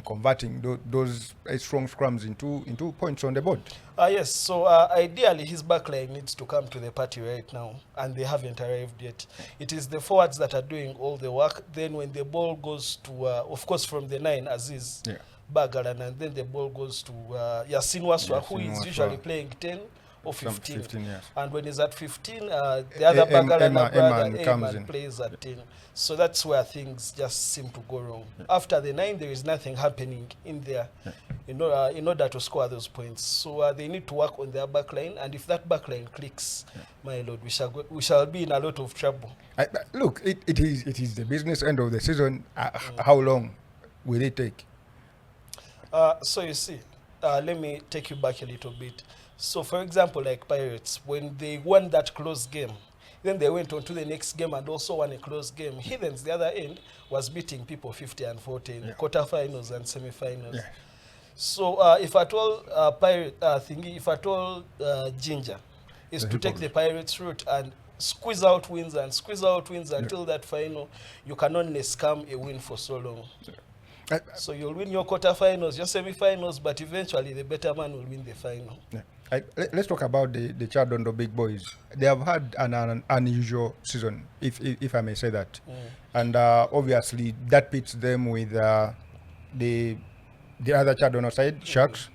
converting those strong scrums into points on the board? Yes, so ideally his backline needs to come to the party right now, and they haven't arrived yet. It is the forwards that are doing all the work. Then when the ball goes to, of course, from the 9, Aziz, Yeah. Bagalan, and then the ball goes to Yasin Waswa, who Yasin is Waswa. usually playing 10 or 15. 15, yes. And when he's at 15, the other Bagalan brother, Eman comes Eman, in. plays at 10. So that's where things just seem to go wrong. After the 9, there is nothing happening in there in order to score those points. So they need to work on their backline, and if that backline clicks, my lord, we shall be in a lot of trouble. Look, it is the business end of the season. How long will it take? So you see, let me take you back a little bit. So for example, like Pirates, when they won that close game, then they went on to the next game and also won a close game. Heathens, the other end, was beating people 50 and 40 in quarterfinals and semifinals. Yeah. So if at all if at all Ginger is to take the Pirates route and squeeze out wins until that final, you can only scam a win for so long. So you'll win your quarterfinals, your semifinals, but eventually the better man will win the final. Yeah. Let's talk about the Chadondo big boys. They have had an unusual season, if I may say that. And obviously that pits them with the other Chadondo side, Sharks,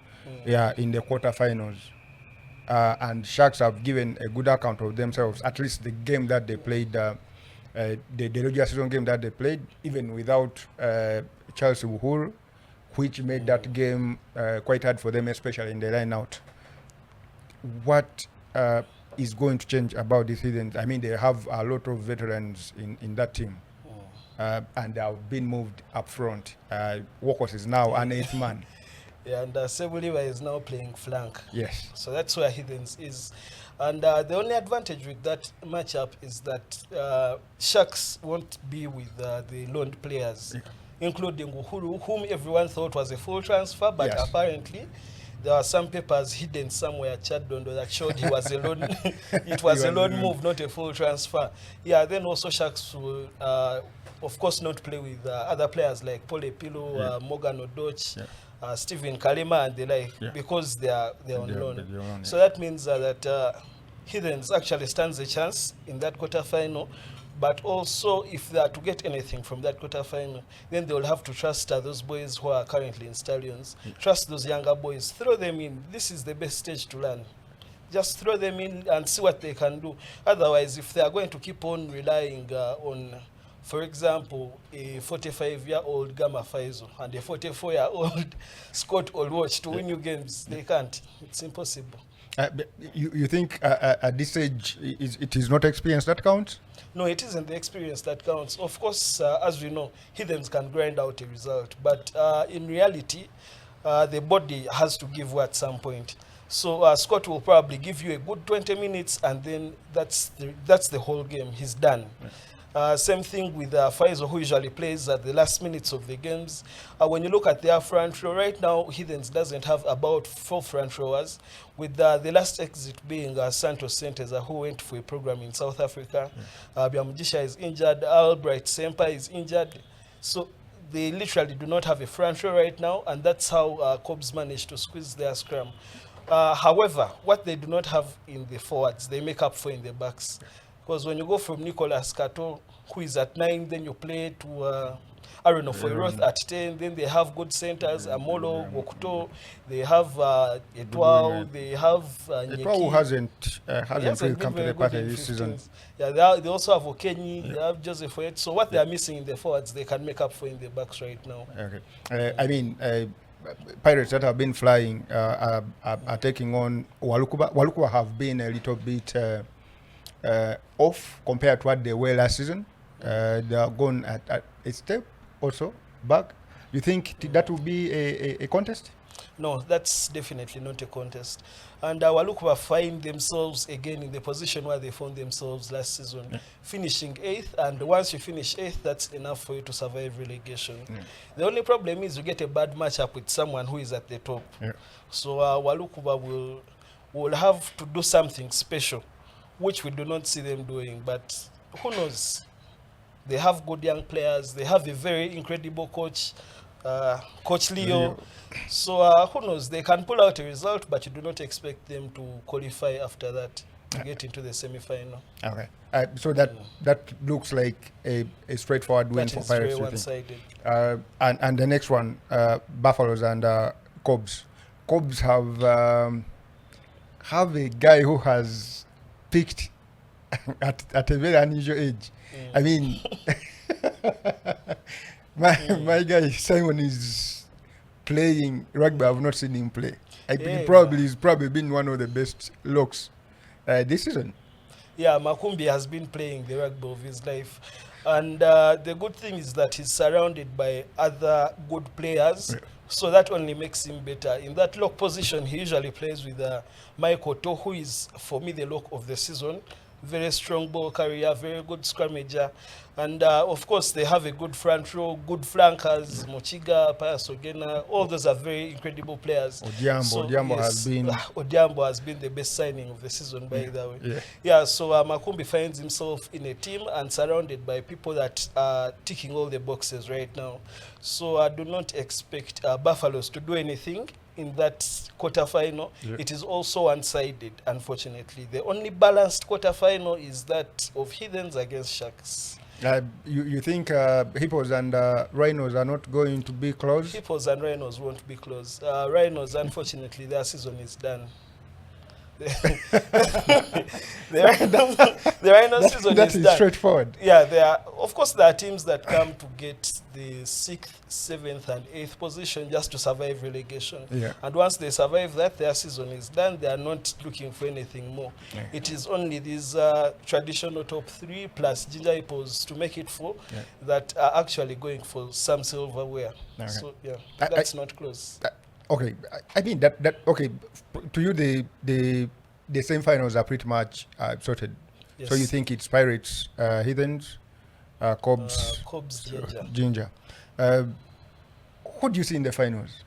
in the quarterfinals. And Sharks have given a good account of themselves, at least the game that they played, the regular season game that they played, even without Chelsea Uhuru, which made that game quite hard for them, especially in the line out. What is going to change about this season? I mean, they have a lot of veterans in that team, and they have been moved up front. Wowos is now an 8th man. Yeah, and Sebuliwa is now playing flank. Yes. So that's where Heathens is. And the only advantage with that matchup is that Sharks won't be with the loaned players, including Uhuru, whom everyone thought was a full transfer, but apparently there are some papers hidden somewhere at Chadondo that showed he was a loan. It was a loan move, not a full transfer. Yeah, then also Sharks will, of course, not play with other players like Paul Epilo, Morgan Odoch, Stephen Kalima and the like, because they're on loan. So that means that Heathens actually stands a chance in that quarterfinal. But also, if they are to get anything from that quarterfinal, then they will have to trust those boys who are currently in Stallions. Trust those younger boys. Throw them in. This is the best stage to learn. Just throw them in and see what they can do. Otherwise, if they are going to keep on relying on, for example, a 45-year-old Gamma Faizo and a 44-year-old Scott Olwatch to win you games, they can't. It's impossible. You think at this age it is not experience that counts? No, it isn't the experience that counts. Of course, as we know, Heathens can grind out a result. But in reality, the body has to give way at some point. So Scott will probably give you a good 20 minutes, and then that's the whole game. He's done. Same thing with Faizo, who usually plays at the last minutes of the games. When you look at their front row, right now, Heathens doesn't have about 4 front rowers, with the last exit being Santos Senteza, who went for a program in South Africa. Biamujisha is injured. Albright Sempa is injured. So they literally do not have a front row right now, and that's how Cobs managed to squeeze their scrum. However, what they do not have in the forwards, they make up for in the backs. Because when you go from Nicolas Kato, who is at 9, then you play to Foyroth at 10, then they have good centers, Amolo, Wokuto, they have Etwao, they have Etwao hasn't really come to the party this season. Yeah, they also have Okenyi, they have Joseph Oyet. So what they are missing in the forwards, they can make up for in the backs right now. Okay. I mean, Pirates that have been flying are taking on Walukuba. Walukuba have been a little bit off compared to what they were last season. They are gone at a step also back. You think that will be a contest? No, that's definitely not a contest. And Walukuba find themselves again in the position where they found themselves last season, finishing 8th. And once you finish 8th, that's enough for you to survive relegation. The only problem is you get a bad matchup with someone who is at the top. So Walukuba will have to do something special, which we do not see them doing. But who knows? They have good young players. They have a very incredible coach, Coach Leo. So who knows? They can pull out a result, but you do not expect them to qualify after that to get into the semi-final. Okay. So that looks like a straightforward win for Pirates. Very one-sided. And the next one, Buffaloes and Cobs. Cobs have a guy who has picked at a very unusual age. I mean, my guy Simon is playing rugby. I've not seen him play. He's probably been one of the best locks this season. Yeah, Makumbi has been playing the rugby of his life. And the good thing is that he's surrounded by other good players. So that only makes him better. In that lock position, he usually plays with Michael To, who is, for me, the lock of the season. Very strong ball carrier, very good scrummager. And of course, they have a good front row, good flankers, Mochiga, Payasogena. All those are very incredible players. Odhiambo has been the best signing of the season, by the way. So Makumbi finds himself in a team and surrounded by people that are ticking all the boxes right now. So I do not expect Buffaloes to do anything in that quarterfinal. It is also one-sided, unfortunately. The only balanced quarterfinal is that of Heathens against Sharks. You think Hippos and Rhinos are not going to be close? Hippos and Rhinos won't be close. Rhinos, unfortunately, their season is done. The Rhino season that is is done. straightforward. Yeah, of course, there are teams that come to get the 6th, 7th, and 8th position just to survive relegation. And once they survive that, their season is done. They are not looking for anything more. It is only these traditional top 3 plus Ginger Hippos to make it 4 that are actually going for some silverware. So that's not close. Okay, I mean that okay. To you, the semi-finals are pretty much sorted. So you think it's Pirates, Heathens, Cobs, Ginger. Who do you see in the finals?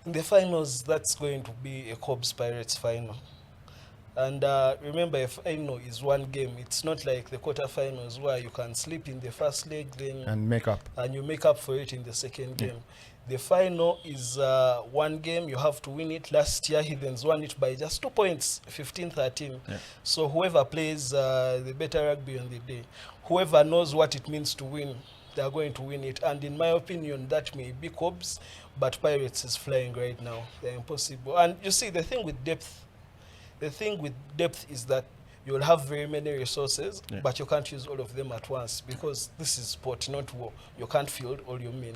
In the finals, that's going to be a Cobs Pirates final. And remember, a final is one game. It's not like the quarterfinals where you can sleep in the first leg, then and you make up for it in the second game. The final is one game. You have to win it. Last year, Heathens won it by just 2 points, 15-13. So whoever plays the better rugby on the day, whoever knows what it means to win, they are going to win it. And in my opinion, that may be Cobs, but Pirates is flying right now. They're impossible. And you see, the thing with depth is that you'll have very many resources, but you can't use all of them at once because this is sport, not war. You can't field all your men.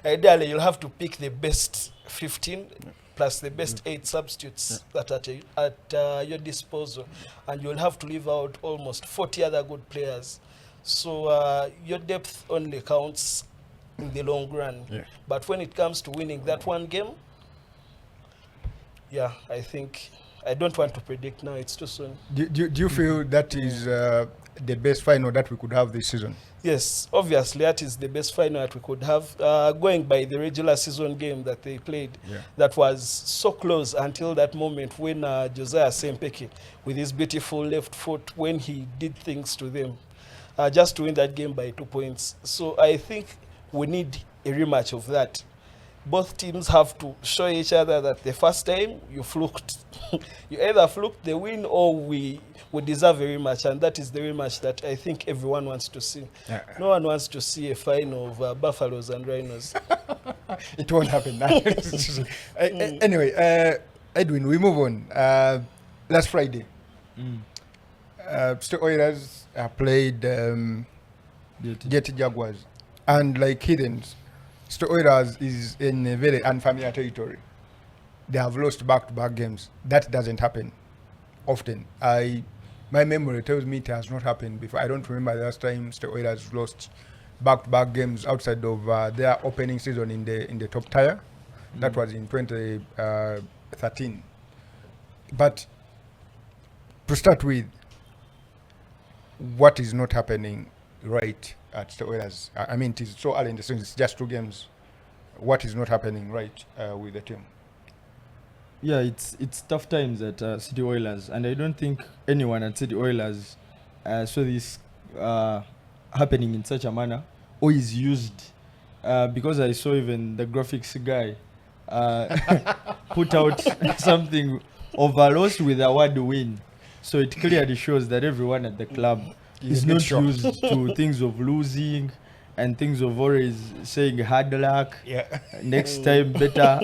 Ideally, you'll have to pick the best 15 plus the best 8 substitutes that are at your disposal, and you'll have to leave out almost 40 other good players. So your depth only counts in the long run. But when it comes to winning that one game, I think I don't want to predict now. It's too soon. Do you feel that is the best final that we could have this season? Yes, obviously that is the best final that we could have. Going by the regular season game that they played, that was so close until that moment when Josiah Sempeke, with his beautiful left foot, when he did things to them, just to win that game by 2 points. So I think we need a rematch of that. Both teams have to show each other that the first time you fluked, you either fluked the win or we deserve a rematch, and that is the rematch that I think everyone wants to see. No one wants to see a final of Buffaloes and Rhinos. It won't happen. Anyway, Edwin, we move on. Last Friday, State Oilers played Jet Jaguars, and like Heathens, State Oilers is in a very unfamiliar territory. They have lost back-to-back games. That doesn't happen often. My memory tells me it has not happened before. I don't remember the last time State Oilers lost back-to-back games outside of their opening season in the top tier. That was in 2013. But to start with, what is not happening right at the Oilers? I mean, it is so early in the season. It's just 2 games. What is not happening right with the team? Yeah, it's tough times at City Oilers, and I don't think anyone at City Oilers saw this happening in such a manner or is used. Because I saw even the graphics guy put out something of a loss with a word win. So it clearly shows that everyone at the club is not used to things of losing and things of always saying hard luck, next time better.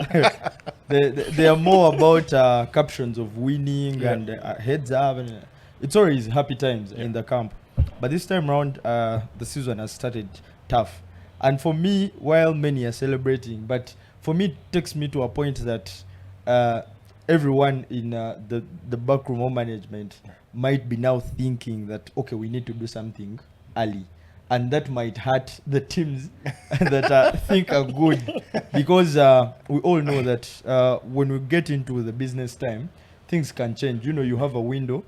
They are more about captions of winning and heads up. And, it's always happy times in the camp. But this time around, the season has started tough. And for me, while many are celebrating, but for me, it takes me to a point that everyone in the backroom or management might be now thinking that, okay, we need to do something early. And that might hurt the teams that think are good. Because we all know that when we get into the business time, things can change. You know, you have a window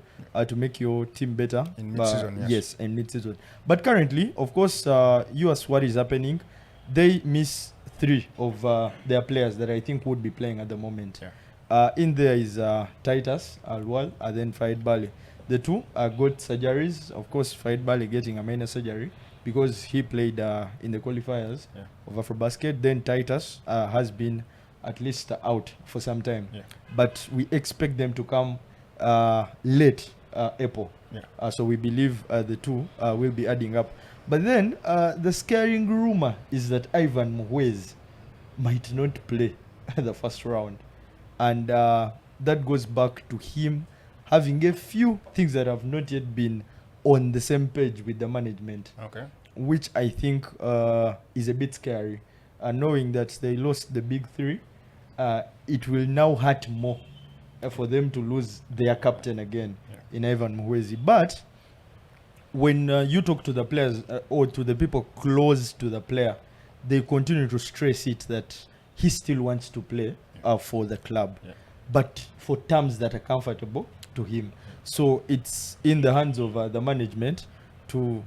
to make your team better. In mid-season, yes. Yes, in mid-season. But currently, of course, US, what is happening, they miss 3 of their players that I think would be playing at the moment. In there is Titus, Alwal, and then Faid Bali. The 2 got surgeries. Of course, Faid Bali getting a minor surgery because he played in the qualifiers of AfroBasket. Then Titus has been at least out for some time. But we expect them to come late April. So we believe the 2 will be adding up. But then the scaring rumor is that Ivan Muhwez might not play the first round. And that goes back to him having a few things that have not yet been on the same page with the management. Which I think is a bit scary. Knowing that they lost the big 3, it will now hurt more for them to lose their captain again in Ivan Muhwezi. But when you talk to the players or to the people close to the player, they continue to stress it that he still wants to play for the club, but for terms that are comfortable to him. So it's in the hands of the management to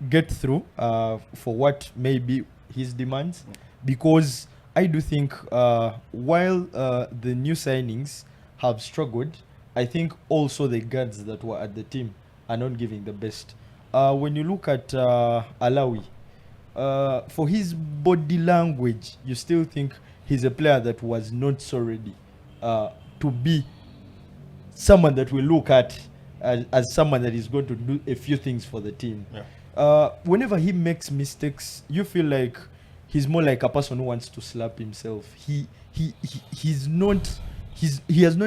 get through for what may be his demands, because I do think while the new signings have struggled, I think also the guards that were at the team are not giving the best. When you look at Alawi, for his body language, you still think he's a player that was not so ready to be someone that we look at as someone that is going to do a few things for the team. Whenever he makes mistakes, you feel like he's more like a person who wants to slap himself. He has not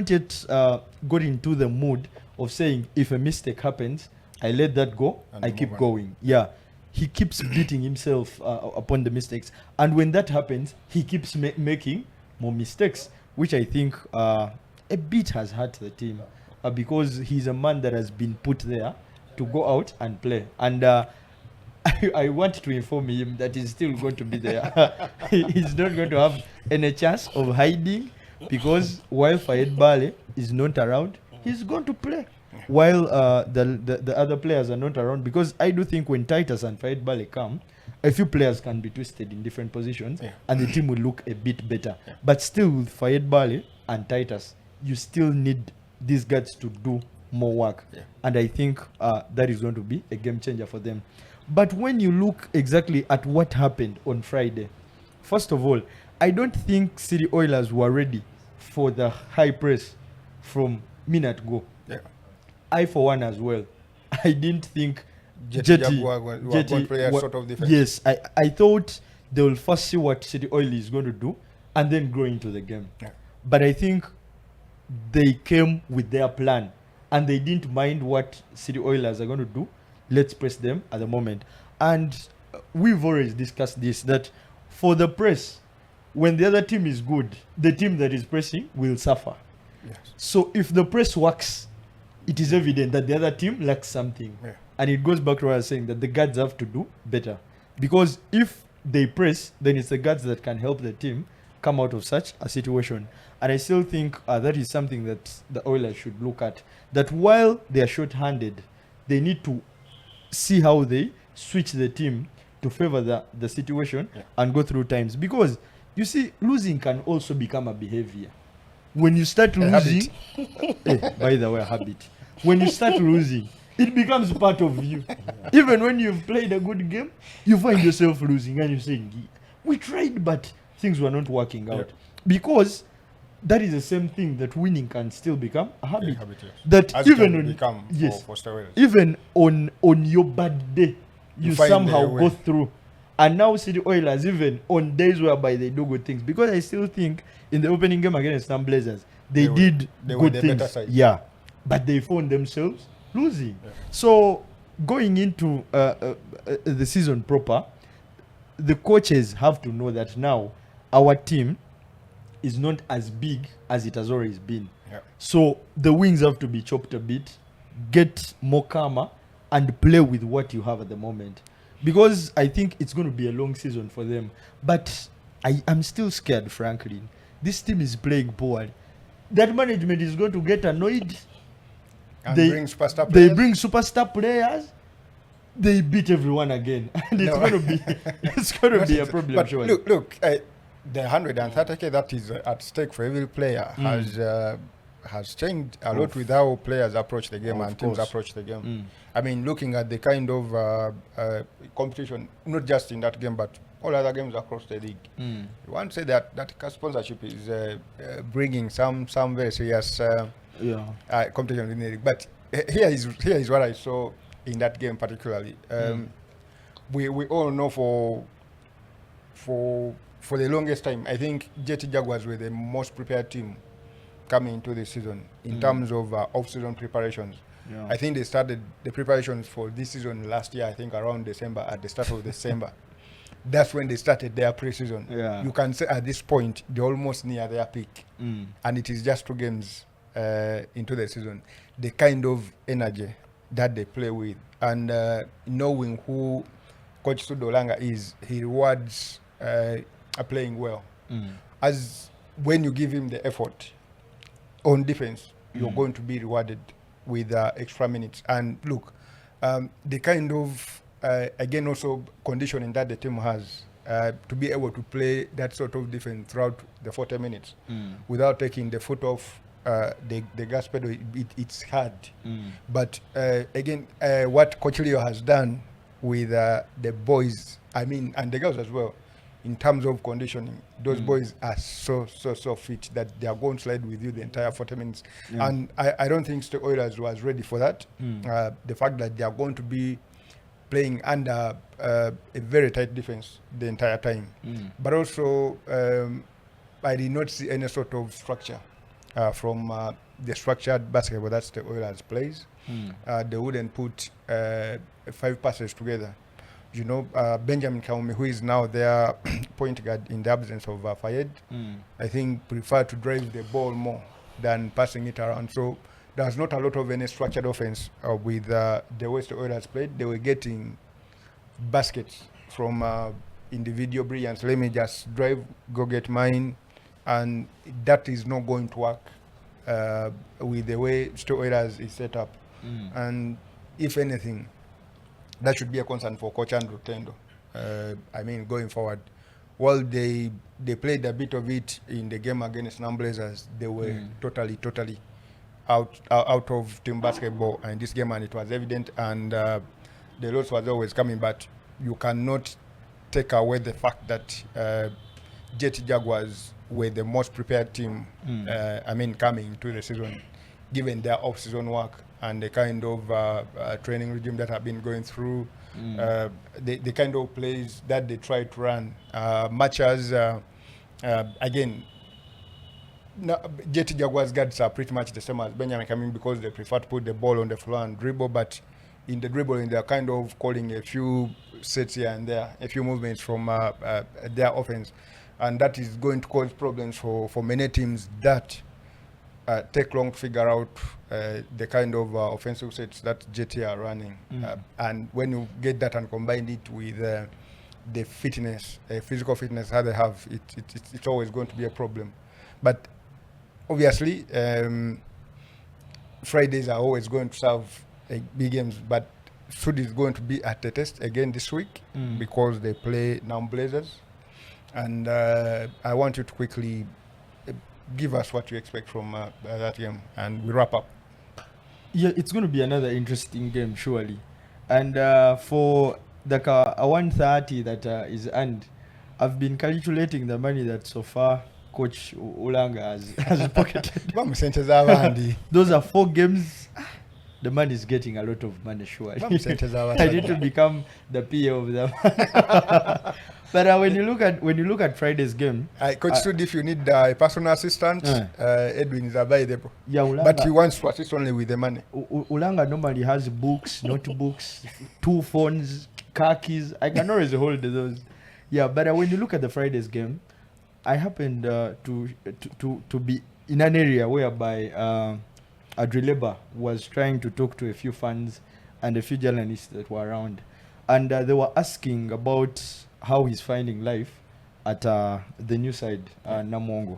yet got into the mood of saying, if a mistake happens, I let that go, and I keep going. He keeps beating himself upon the mistakes. And when that happens, he keeps making more mistakes, which I think a bit has hurt the team because he's a man that has been put there to go out and play. And I want to inform him that he's still going to be there. He's not going to have any chance of hiding, because while Fayed Bale is not around, he's going to play. While the other players are not around, because I do think when Titus and Fayed Bale come, a few players can be twisted in different positions and the team will look a bit better. But still with Fayed Bale and Titus, you still need these guys to do more work. And I think that is going to be a game changer for them. But when you look exactly at what happened on Friday, first of all, I don't think City Oilers were ready for the high press from minute go. I, for one, as well, I didn't think Jetty sort of defense. Yes, I thought they will first see what City Oil is going to do and then go into the game. But I think they came with their plan and they didn't mind what City Oilers are going to do. Let's press them at the moment. And we've always discussed this, that for the press, when the other team is good, the team that is pressing will suffer. So if the press works, it is evident that the other team lacks something. And it goes back to what I was saying, that the guards have to do better. Because if they press, then it's the guards that can help the team come out of such a situation. And I still think that is something that the Oilers should look at. That while they are short-handed, they need to see how they switch the team to favor the situation and go through times. Because, you see, losing can also become a behavior. When you start losing, by the way, a habit. When you start losing, it becomes part of you. Even when you've played a good game, you find yourself losing and you're saying, we tried, but things were not working out. Because that is the same thing that winning can still become a habit. That as even can on become yes, for steroids. even on your bad day, you find somehow a way. go through. And now see the Oilers even on days whereby they do good things. Because I still think in the opening game against Sun Blazers, they were did the good better things. side. Yeah. But they found themselves losing. So going into the season proper, the coaches have to know that now our team is not as big as it has always been. Yeah. So the wings have to be chopped a bit, get more calmer, and play with what you have at the moment. Because I think it's going to be a long season for them. But I'm still scared, frankly. This team is playing poor. That management is going to get annoyed. And They bring superstar They players. bring superstar players. They beat everyone again. And it's No. going to be it's going to be a problem. But surely. look, the 130k that is at stake for every player has changed a lot with how players approach the game Of and teams course. approach the game. I mean, looking at the kind of competition, not just in that game, but all other games across the league. You want to say that sponsorship is bringing some very serious competition in the league. But here is what I saw in that game particularly. We all know for the longest time, I think JT Jaguars were the most prepared team coming into the season in terms of off-season preparations. Yeah. I think they started the preparations for this season last year, I think around December, at the start of December. That's when they started their pre-season. Yeah. You can say at this point, they're almost near their peak. And it is just 2 games into the season. The kind of energy that they play with and knowing who Coach Sudolanga is, he rewards playing well. As when you give him the effort on defense, you're going to be rewarded with extra minutes. And look, the kind of again also conditioning that the team has to be able to play that sort of defense throughout the 40 minutes without taking the foot off the gas pedal, it's hard. But again, what Coach Leo has done with the boys, I mean, and the girls as well, in terms of conditioning, those boys are so fit that they are going to slide with you the entire 40 minutes. And I don't think the Oilers was ready for that. The fact that they are going to be playing under a very tight defense the entire time. But also, I did not see any sort of structure from the structured basketball that the Oilers plays. They wouldn't put 5 passes together. You know, Benjamin Kawowo, who is now their point guard in the absence of Fayed, I think prefer to drive the ball more than passing it around. So there's not a lot of any structured offense with the way the Oilers played. They were getting baskets from individual brilliance. Let me just drive, go get mine. And that is not going to work with the way Oilers is set up. And if anything, that should be a concern for Coach Andrew Tendo. I mean, going forward, while they played a bit of it in the game against Blazers, they were totally out of team basketball in this game, and it was evident. And the loss was always coming, but you cannot take away the fact that JT Jaguars were the most prepared team. I mean, coming to the season, given their off-season work and the kind of training regime that have been going through, the kind of plays that they try to run, much as, again, JT Jaguars guards are pretty much the same as Benjamin Kaming because they prefer to put the ball on the floor and dribble, but in the dribbling, they're kind of calling a few sets here and there, a few movements from their offense. And that is going to cause problems for many teams that take long to figure out the kind of offensive sets that JT are running. And when you get that and combine it with the fitness, physical fitness, how they have, it's always going to be a problem. But obviously, Fridays are always going to serve big games, but Sud is going to be at the test again this week because they play now Blazers. And I want you to quickly give us what you expect from that game, and we wrap up. Yeah, it's going to be another interesting game, surely. And for the 130 that is earned, I've been calculating the money that so far Coach Ulanga has pocketed. Those are 4 games. The man is getting a lot of money, surely. I need to become the PA of them. But when you look at Friday's game, Coach Sud, if you need a personal assistant, Edwin is available. Yeah, Ulanga, but he wants to assist only with the money. Ulanga normally has books, notebooks, 2 phones, car keys. I can always hold those. Yeah, but when you look at the Friday's game, I happened to be in an area whereby Adrileba was trying to talk to a few fans and a few journalists that were around, and they were asking about how he's finding life at the new side, Namongo.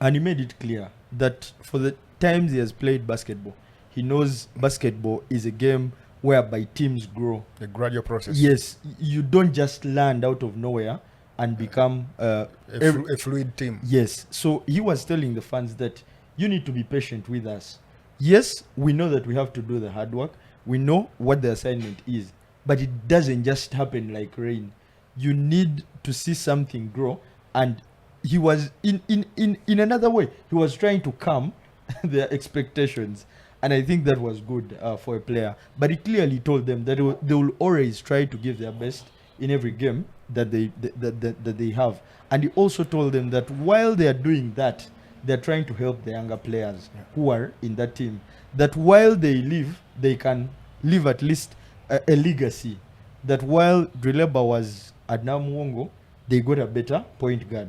And he made it clear that for the times he has played basketball, he knows basketball is a game whereby teams grow. A gradual process. Yes, you don't just land out of nowhere and become a fluid team. Yes, so he was telling the fans that you need to be patient with us. Yes, we know that we have to do the hard work. We know what the assignment is, but it doesn't just happen like rain. You need to see something grow. And he was in another way, he was trying to calm their expectations, and I think that was good for a player. But he clearly told them that they will always try to give their best in every game that they have. And he also told them that while they are doing that, they're trying to help the younger players who are in that team, that while they leave, they can leave at least a legacy, that while Drileba was at Namuongo, they got a better point guard.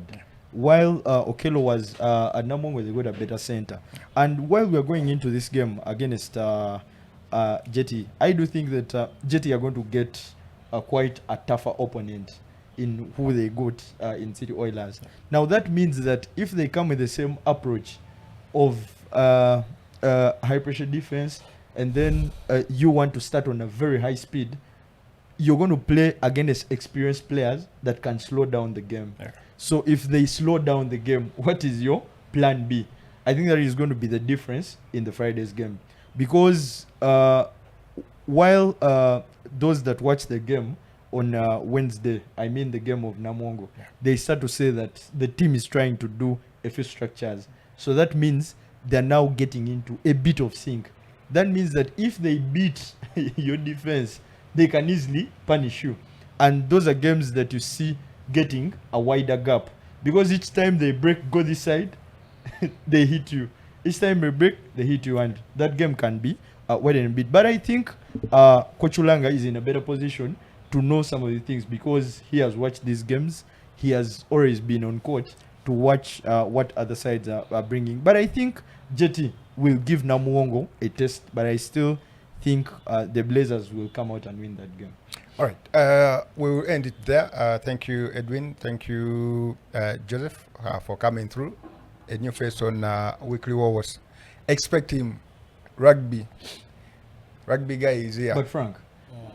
While Okello was at Namuongo, they got a better center. And while we're going into this game against Jetty, I do think that Jetty are going to get quite a tougher opponent in who they got in City Oilers. Now that means that if they come with the same approach of high pressure defense, and then you want to start on a very high speed, you're going to play against experienced players that can slow down the game. Yeah. So if they slow down the game, what is your plan B? I think that is going to be the difference in the Friday's game. Because while those that watch the game on Wednesday, I mean the game of Namongo, they start to say that the team is trying to do a few structures. So that means they're now getting into a bit of sync. That means that if they beat your defense, they can easily punish you. And those are games that you see getting a wider gap. Because each time they break, go this side, they hit you. Each time they break, they hit you. And that game can be wider a bit. But I think Coach Ulanga is in a better position to know some of the things because he has watched these games. He has always been on court to watch what other sides are bringing. But I think Jetty will give Namuongo a test, but I still think the Blazers will come out and win that game. All right. We will end it there. Thank you, Edwin. Thank you, Joseph, for coming through. A new face on Weekly Wowos. Expect him. Rugby guy is here. But Frank,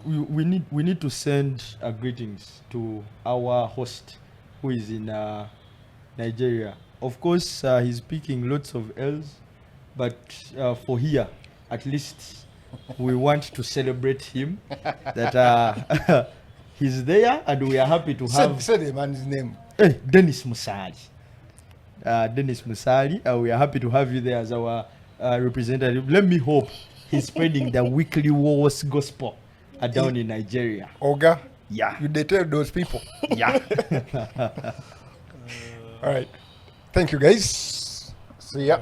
we need to send greetings to our host who is in Nigeria. Of course, he's picking lots of L's, but for here, at least we want to celebrate him that he's there, and we are happy to have. Say the man's name. Dennis Musali. Dennis Musali. We are happy to have you there as our representative. Let me hope he's spreading the Weekly Wars gospel down in Nigeria. Oga? Yeah. You detail those people. Yeah. All right. Thank you, guys. See ya.